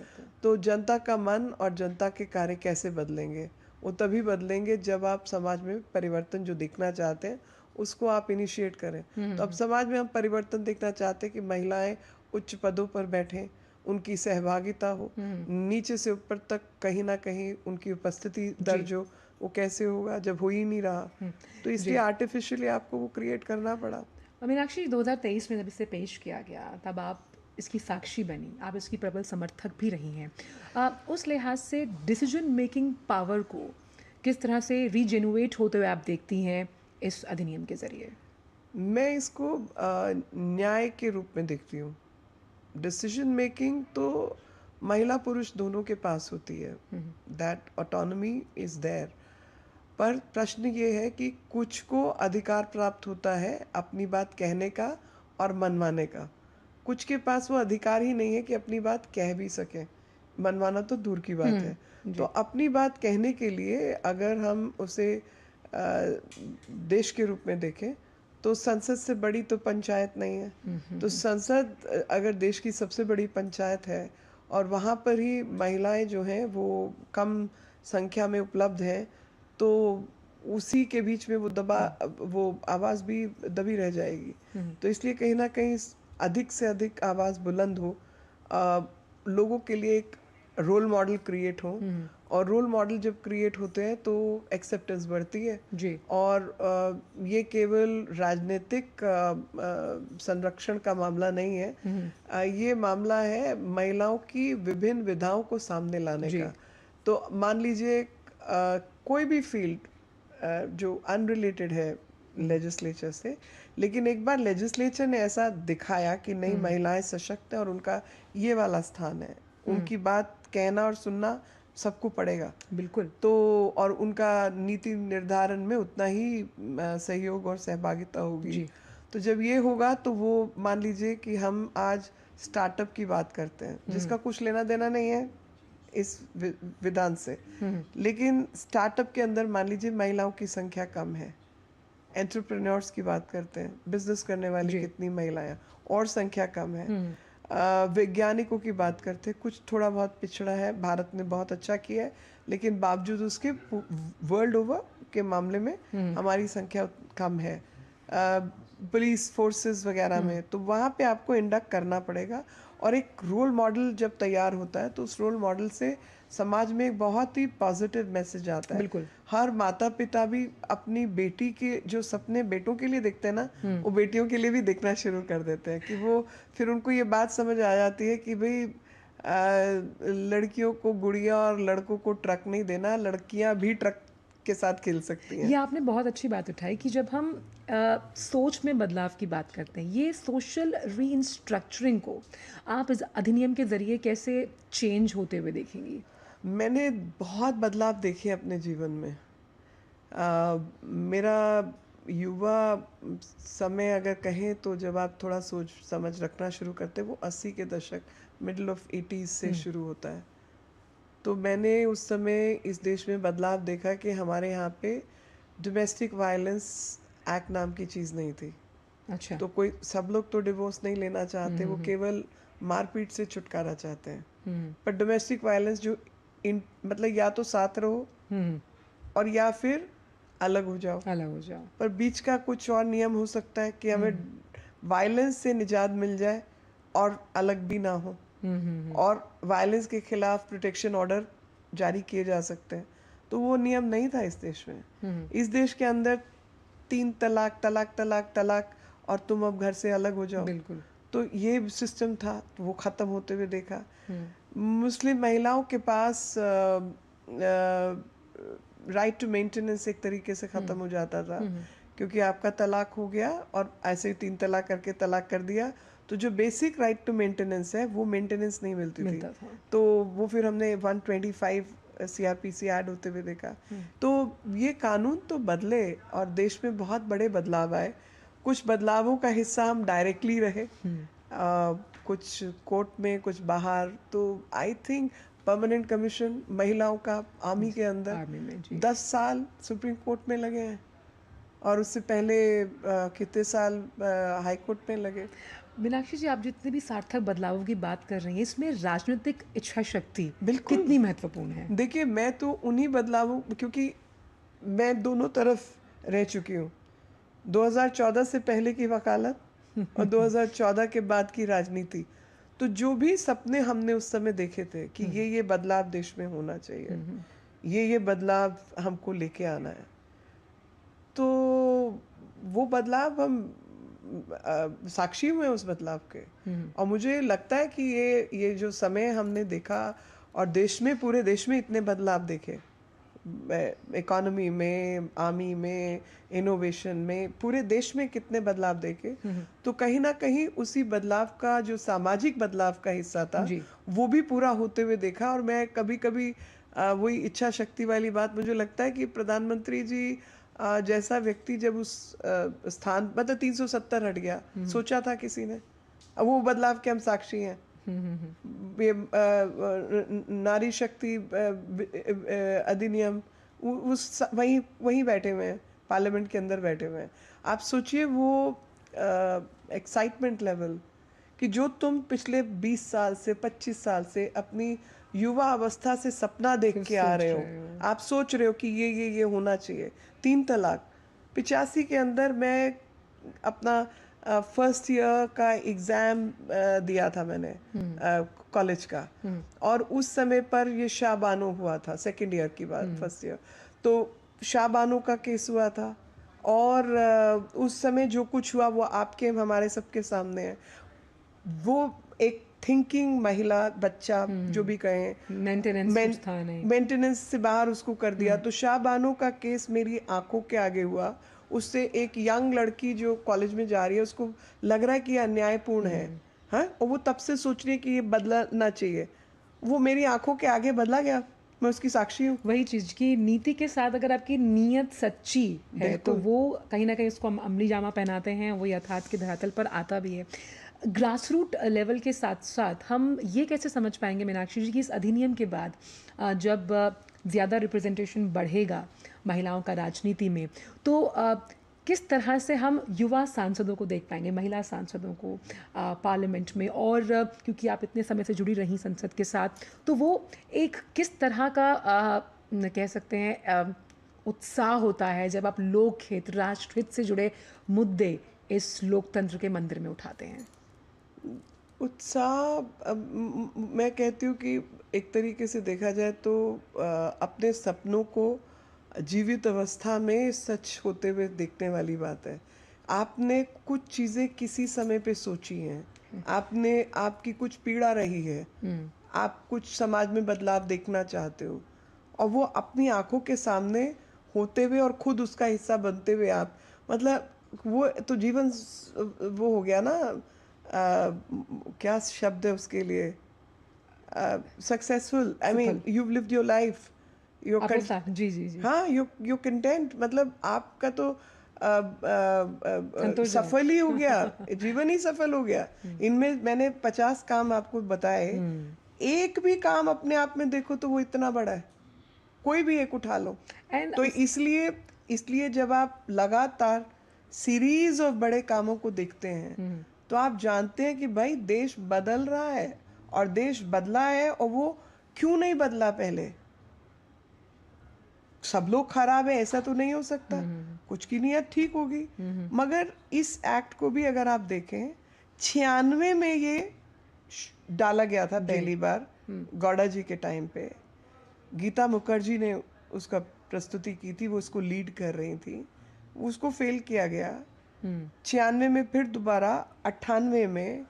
तो जनता का मन और जनता के कार्य कैसे बदलेंगे? वो तभी बदलेंगे जब आप समाज में परिवर्तन जो देखना चाहते हैं उसको आप इनिशिएट करें। तो अब समाज में हम परिवर्तन देखना चाहते हैं कि महिलाएं उच्च पदों पर बैठें, उनकी सहभागिता हो, नीचे से ऊपर तक कहीं ना कहीं उनकी उपस्थिति दर्ज हो। वो कैसे होगा जब हो ही नहीं रहा? तो इसलिए आर्टिफिशियली आपको वो क्रिएट करना पड़ा। मीनाक्षी, 2023 में जब इसे पेश किया गया तब आप इसकी साक्षी बनी, आप इसकी प्रबल समर्थक भी रही हैं। उस लिहाज से डिसीजन मेकिंग पावर को किस तरह से रीजेनुएट होते हुए आप देखती हैं इस अधिनियम के ज़रिए? मैं इसको न्याय के रूप में देखती हूँ। डिसीजन मेकिंग तो महिला पुरुष दोनों के पास होती है, दैट ऑटोनॉमी इज़ देयर। पर प्रश्न ये है कि कुछ को अधिकार प्राप्त होता है अपनी बात कहने का और मनवाने का, कुछ के पास वो अधिकार ही नहीं है कि अपनी बात कह भी सके, मनवाना तो दूर की बात है। तो अपनी बात कहने के लिए अगर हम उसे देश के रूप में देखें तो संसद से बड़ी तो पंचायत नहीं है। तो संसद अगर देश की सबसे बड़ी पंचायत है और वहाँ पर ही महिलाएं जो हैं वो कम संख्या में उपलब्ध हैं, तो उसी के बीच में वो आवाज़ भी दबी रह जाएगी। तो इसलिए कहीं ना कहीं अधिक से अधिक आवाज़ बुलंद हो, लोगों के लिए एक रोल मॉडल क्रिएट हो, और रोल मॉडल जब क्रिएट होते हैं तो एक्सेप्टेंस बढ़ती है जी। और ये केवल राजनीतिक संरक्षण का मामला नहीं है, ये मामला है महिलाओं की विभिन्न विधाओं को सामने लाने का। तो मान लीजिए कोई भी फील्ड जो अनरिलेटेड है लेजिस्लेचर से, लेकिन एक बार लेजिस्लेचर ने ऐसा दिखाया कि नहीं, महिलाएं सशक्त हैं और उनका ये वाला स्थान है, उनकी बात कहना और सुनना सबको पड़ेगा। बिल्कुल। तो और उनका नीति निर्धारण में उतना ही सहयोग और सहभागिता होगी। तो जब ये होगा तो वो मान लीजिए कि हम आज स्टार्टअप की बात करते हैं जिसका कुछ लेना देना नहीं है इस विधान से, लेकिन स्टार्टअप के अंदर मान लीजिए महिलाओं की संख्या कम है। एंटरप्रेन्योर्स की बात करते हैं, बिजनेस करने वाली कितनी महिलाएं और संख्या कम है। वैज्ञानिकों की बात करते हैं, कुछ थोड़ा बहुत पिछड़ा है, भारत ने बहुत अच्छा किया है, लेकिन बावजूद उसके वर्ल्ड ओवर के मामले में हमारी संख्या कम है। पुलिस फोर्सेस वगैरह में, तो वहाँ पे आपको इंडक्ट करना पड़ेगा। और एक रोल मॉडल जब तैयार होता है तो उस रोल मॉडल से समाज में एक बहुत ही पॉजिटिव मैसेज आता है। बिल्कुल। हर माता पिता भी अपनी बेटी के जो सपने बेटों के लिए देखते हैं ना, वो बेटियों के लिए भी देखना शुरू कर देते हैं कि वो फिर उनको ये बात समझ आ जाती है कि भाई लड़कियों को गुड़िया और लड़कों को ट्रक नहीं देना, लड़कियां भी ट्रक के साथ खेल सकती हैं। ये आपने बहुत अच्छी बात उठाई कि जब हम सोच में बदलाव की बात करते हैं, ये सोशल रीइंस्ट्रक्चरिंग को आप इस अधिनियम के ज़रिए कैसे चेंज होते हुए देखेंगी? मैंने बहुत बदलाव देखे अपने जीवन में। मेरा युवा समय अगर कहें तो जब आप थोड़ा सोच समझ रखना शुरू करते हैं, वो 80 के दशक, मिडल ऑफ 80s से शुरू होता है। तो मैंने उस समय इस देश में बदलाव देखा कि हमारे यहाँ पे डोमेस्टिक वायलेंस एक्ट नाम की चीज़ नहीं थी। अच्छा। तो कोई सब लोग तो डिवोर्स नहीं लेना चाहते, वो केवल मारपीट से छुटकारा चाहते हैं। पर डोमेस्टिक वायलेंस जो मतलब या तो साथ रहो और या फिर अलग हो जाओ, पर बीच का कुछ और नियम हो सकता है कि हमें वायलेंस से निजात मिल जाए और अलग भी ना हो, और वायलेंस के खिलाफ प्रोटेक्शन ऑर्डर जारी किए जा सकते हैं। तो वो नियम नहीं था इस देश में। इस देश के अंदर 3 तलाक तलाक तलाक तलाक और तुम अब घर से अलग हो जाओ। बिल्कुल। तो ये सिस्टम था, तो वो ख़त्म होते हुए देखा। मुस्लिम महिलाओं के पास राइट टू मेंटेनेंस एक तरीके से ख़त्म हो जाता था, क्योंकि आपका तलाक हो गया और ऐसे ही 3 तलाक करके तलाक कर दिया, तो जो बेसिक राइट टू मेंटेनेंस है वो मेंटेनेंस नहीं मिलती थी। तो वो फिर हमने 125 CRPC ऐड होते हुए देखा। तो ये कानून तो बदले और देश में बहुत बड़े बदलाव आए। कुछ बदलावों का हिस्सा हम डायरेक्टली रहे, कुछ कोर्ट में, कुछ बाहर। तो आई थिंक परमानेंट कमीशन महिलाओं का आर्मी के अंदर 10 साल सुप्रीम कोर्ट में लगे हैं, और उससे पहले कितने साल हाई कोर्ट में लगे। मीनाक्षी जी, आप जितने भी सार्थक बदलावों की बात कर रही हैं, इसमें राजनीतिक इच्छा शक्ति कितनी महत्वपूर्ण है? देखिए, मैं तो उन्हीं बदलावों, क्योंकि मैं दोनों तरफ रह चुकी हूँ, 2014 से पहले की वकालत और 2014 के बाद की राजनीति। तो जो भी सपने हमने उस समय देखे थे कि ये बदलाव देश में होना चाहिए, ये बदलाव हमको लेके आना है, तो वो बदलाव हम साक्षी हुए उस बदलाव के। और मुझे लगता है कि ये जो समय हमने देखा और देश में, पूरे देश में इतने बदलाव देखे, इकोनॉमी में, आर्मी में, इनोवेशन में, पूरे देश में कितने बदलाव देखे, तो कहीं ना कहीं उसी बदलाव का जो सामाजिक बदलाव का हिस्सा था वो भी पूरा होते हुए देखा। और मैं कभी कभी वही इच्छा शक्ति वाली बात, मुझे लगता है कि प्रधानमंत्री जी जैसा व्यक्ति जब उस स्थान, मतलब 370 हट गया, सोचा था किसी ने? अब वो बदलाव के हम साक्षी हैं। ये नारी शक्ति अधिनियम उस वहीं बैठे हुए हैं, पार्लियामेंट के अंदर बैठे हुए हैं। आप सोचिए वो एक्साइटमेंट लेवल कि जो तुम पिछले 20 साल से, 25 साल से अपनी युवा अवस्था से सपना देख के आ रहे हो, आप सोच रहे हो कि ये होना चाहिए। 3 तलाक 85 के अंदर मैं अपना फर्स्ट ईयर का एग्ज़ाम दिया था मैंने, कॉलेज का, और उस समय पर ये शाह बानो हुआ था, सेकेंड ईयर की बात, फर्स्ट ईयर, तो शाह बानो का केस हुआ था। और उस समय जो कुछ हुआ वो आपके हमारे सबके सामने है। वो एक थिंकिंग महिला, बच्चा, जो भी कहें, मेंटेनेंस से बाहर उसको कर दिया। तो शाह बानो का केस मेरी आंखों के आगे हुआ। उससे एक यंग लड़की जो कॉलेज में जा रही है, उसको लग रहा है कि ये अन्यायपूर्ण है, हाँ, और वो तब से सोच रही है कि ये बदलना चाहिए। वो मेरी आंखों के आगे बदला गया, मैं उसकी साक्षी हूँ। वही चीज़ की नीति के साथ अगर आपकी नीयत सच्ची है तो वो कहीं ना कहीं उसको हम अमली जामा पहनाते हैं, वो यथार्थ के धरातल पर आता भी है। ग्रासरूट लेवल के साथ साथ हम ये कैसे समझ पाएंगे मीनाक्षी जी कि इस अधिनियम के बाद जब ज़्यादा रिप्रेजेंटेशन बढ़ेगा महिलाओं का राजनीति में, तो किस तरह से हम युवा सांसदों को देख पाएंगे, महिला सांसदों को पार्लियामेंट में? और क्योंकि आप इतने समय से जुड़ी रही संसद के साथ, तो वो एक किस तरह का कह सकते हैं उत्साह होता है जब आप लोक हित, राष्ट्रहित से जुड़े मुद्दे इस लोकतंत्र के मंदिर में उठाते हैं? उत्साह, मैं कहती हूँ कि एक तरीके से देखा जाए तो अपने सपनों को जीवित अवस्था में सच होते हुए देखने वाली बात है। आपने कुछ चीज़ें किसी समय पे सोची हैं, आपकी कुछ पीड़ा रही है, आप कुछ समाज में बदलाव देखना चाहते हो, और वो अपनी आंखों के सामने होते हुए और खुद उसका हिस्सा बनते हुए आप, मतलब वो तो जीवन वो हो गया ना, क्या शब्द है उसके लिए, successful. I mean you've lived your life, जी जी जी, हाँ, यू कंटेंट, मतलब आपका तो सफल ही हो गया, जीवन ही सफल हो गया। इनमें मैंने 50 काम आपको बताए, एक भी काम अपने आप में देखो तो वो इतना बड़ा है, कोई भी एक उठा लो। तो इसलिए जब आप लगातार सीरीज ऑफ बड़े कामों को देखते हैं तो आप जानते हैं कि भाई देश बदल रहा है, और देश बदला है, और वो क्यों नहीं बदला पहले? सब लोग खराब है ऐसा तो नहीं हो सकता, कुछ की नीयत ठीक होगी। मगर इस एक्ट को भी अगर आप देखें, 96 में ये डाला गया था पहली बार, गौड़ा जी के टाइम पे। गीता मुखर्जी ने उसका प्रस्तुति की थी, वो उसको लीड कर रही थी, उसको फेल किया गया। 96 में फिर दोबारा, 98 में,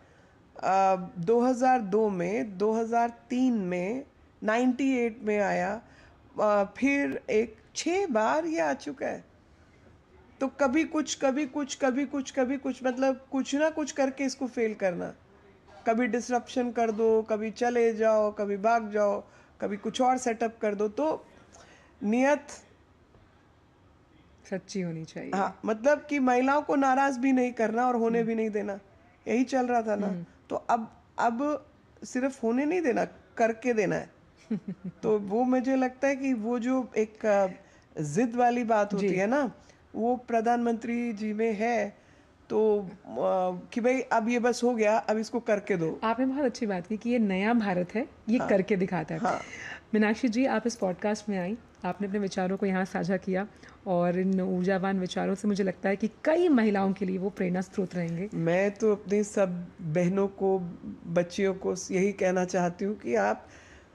2002 में, 2003 में, 98 में आया, फिर एक 6 बार ये आ चुका है। तो कभी कुछ, कभी कुछ, कभी कुछ, कभी कुछ, मतलब कुछ ना कुछ करके इसको फेल करना। कभी डिसरप्शन कर दो, कभी चले जाओ, कभी भाग जाओ, कभी कुछ और सेटअप कर दो। तो नियत सच्ची होनी चाहिए। हाँ, मतलब कि महिलाओं को नाराज भी नहीं करना और होने भी नहीं देना, यही चल रहा था ना। तो अब सिर्फ होने नहीं देना, करके देना है। तो वो मुझे लगता है कि वो जो एक जिद वाली बात होती है ना, वो प्रधानमंत्री जी में है। तो कि भाई अब ये बस हो गया, अब इसको करके दो। आपने बहुत अच्छी बात की कि ये नया भारत है, ये करके दिखाता है। हाँ। मीनाक्षी जी, आप इस पॉडकास्ट में आई, आपने अपने विचारों को यहाँ साझा किया, और इन ऊर्जावान विचारों से मुझे लगता है कि कई महिलाओं के लिए वो प्रेरणा स्रोत रहेंगे। मैं तो अपनी सब बहनों को, बच्चियों को यही कहना चाहती हूँ कि आप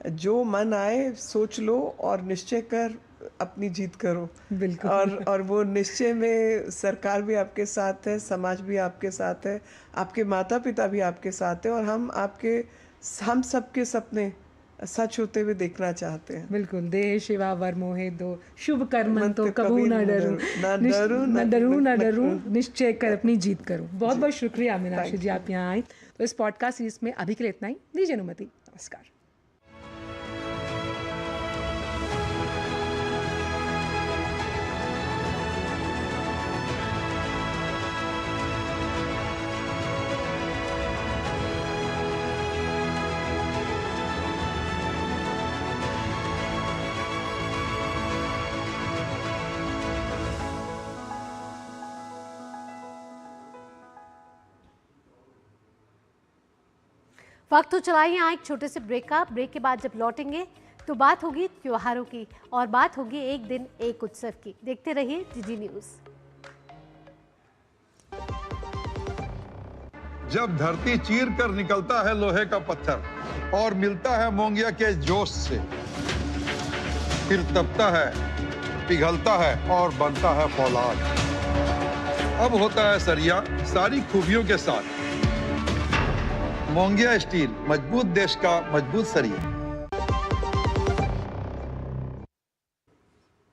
जो मन आए सोच लो और निश्चय कर अपनी जीत करो। बिल्कुल। और वो निश्चय में सरकार भी आपके साथ है, समाज भी आपके साथ है, आपके माता पिता भी आपके साथ है, और हम सबके सपने सच होते हुए देखना चाहते हैं। बिल्कुल। दे शिवा वर मोहे दो, शुभ कर्म तो कबू कभी न डरूं, न डरूं, निश्चय कर अपनी जीत करूं। बहुत बहुत शुक्रिया मीनाक्षी जी, आप यहाँ आई। तो इस पॉडकास्ट सीरीज में अभी के लिए इतना ही। दीजिए अनुमति। नमस्कार। वक्त तो चला ही यहाँ एक छोटे से ब्रेक का। ब्रेक के बाद जब लौटेंगे तो बात होगी त्योहारों की और बात होगी एक दिन एक उत्सव की। देखते रहिए जीजी न्यूज़। जब धरती चीर कर निकलता है लोहे का पत्थर और मिलता है मोंगिया के जोश से, फिर तपता है, पिघलता है और बनता है फौलाद। अब होता है सरिया सारी खूबियों के साथ। मोंगिया स्टील, मजबूत देश का मजबूत सरिया।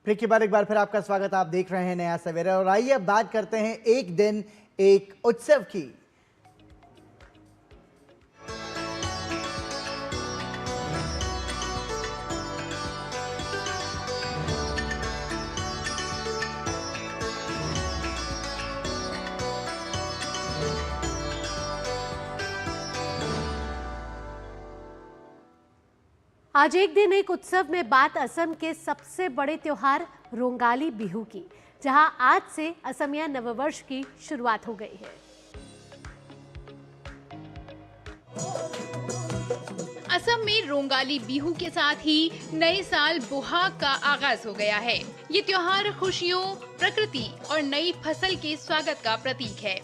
ब्रेक के बाद एक बार फिर आपका स्वागत। आप देख रहे हैं नया सवेरा और आइए अब बात करते हैं एक दिन एक उत्सव की। आज एक दिन एक उत्सव में बात असम के सबसे बड़े त्योहार रोंगाली बिहू की, जहां आज से असमिया नववर्ष की शुरुआत हो गई है। असम में रोंगाली बिहू के साथ ही नए साल बोहाग का आगाज हो गया है। ये त्योहार खुशियों, प्रकृति और नई फसल के स्वागत का प्रतीक है।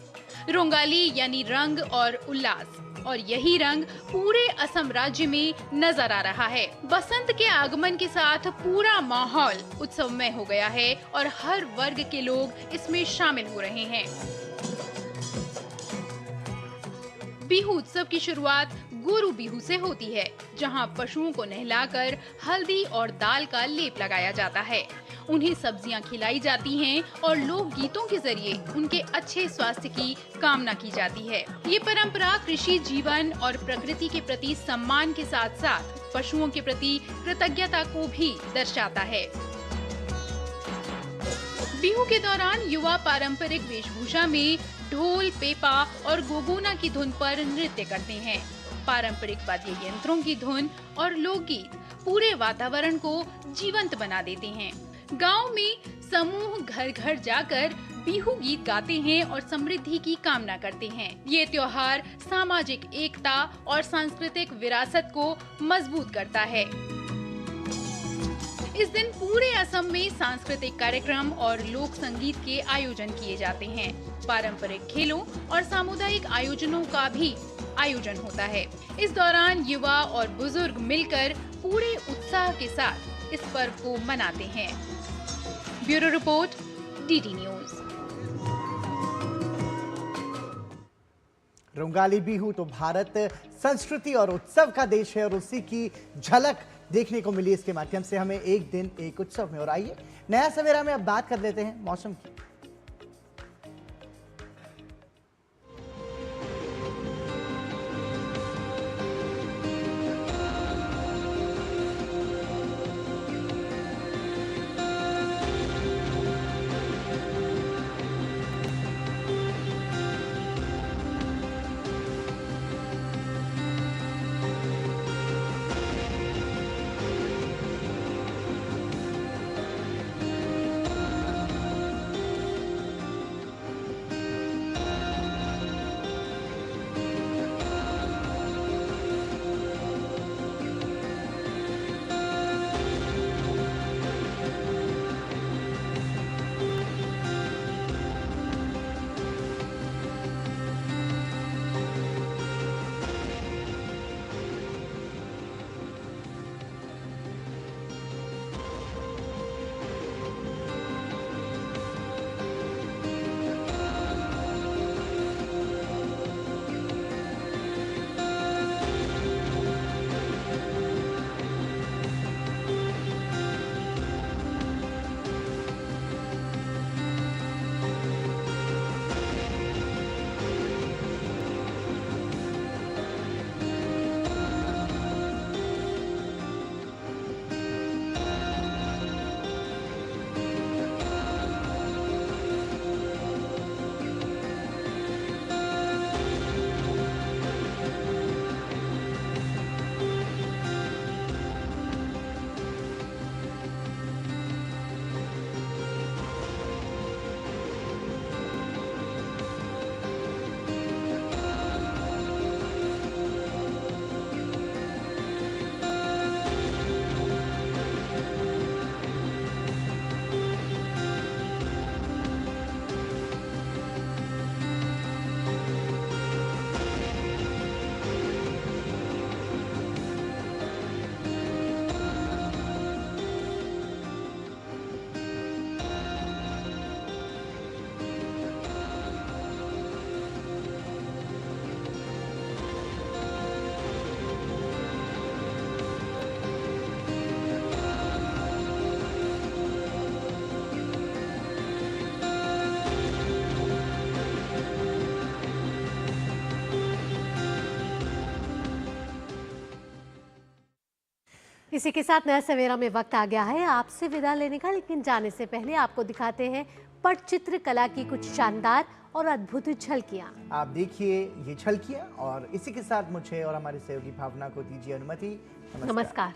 रोंगाली यानी रंग और उल्लास, और यही रंग पूरे असम राज्य में नजर आ रहा है। बसंत के आगमन के साथ पूरा माहौल उत्सवमय हो गया है और हर वर्ग के लोग इसमें शामिल हो रहे हैं। बिहू उत्सव की शुरुआत गोरू बिहू से होती है, जहां पशुओं को नहलाकर हल्दी और दाल का लेप लगाया जाता है। उन्हें सब्जियां खिलाई जाती हैं और लोक गीतों के जरिए उनके अच्छे स्वास्थ्य की कामना की जाती है। ये परंपरा कृषि जीवन और प्रकृति के प्रति सम्मान के साथ साथ पशुओं के प्रति कृतज्ञता को भी दर्शाता है। बिहू के दौरान युवा पारंपरिक वेशभूषा में ढोल, पेपा और गोगोना की धुन पर नृत्य करते हैं। पारंपरिक वाद्य यंत्रों की धुन और लोकगीत पूरे वातावरण को जीवंत बना देते हैं। गांव में समूह घर घर जाकर बिहू गीत गाते हैं और समृद्धि की कामना करते हैं। ये त्योहार सामाजिक एकता और सांस्कृतिक विरासत को मजबूत करता है। इस दिन पूरे असम में सांस्कृतिक कार्यक्रम और लोक संगीत के आयोजन किए जाते हैं। पारंपरिक खेलों और सामुदायिक आयोजनों का भी आयोजन होता है। इस दौरान युवा और बुजुर्ग मिलकर पूरे उत्साह के साथ इस पर्व को मनाते हैं। Bureau report, DD news. Rongali Bihu तो भारत संस्कृति और उत्सव का देश है और उसी की झलक देखने को मिली इसके माध्यम से हमें एक दिन एक उत्सव में। और आइए नया सवेरा में अब बात कर लेते हैं मौसम की। इसी के साथ नया सवेरा में वक्त आ गया है आपसे विदा लेने का, लेकिन जाने से पहले आपको दिखाते हैं पटचित्र कला की कुछ शानदार और अद्भुत झलकियां। आप देखिए ये झलकियां और इसी के साथ मुझे और हमारे सहयोगी भावना को दीजिए अनुमति। नमस्कार।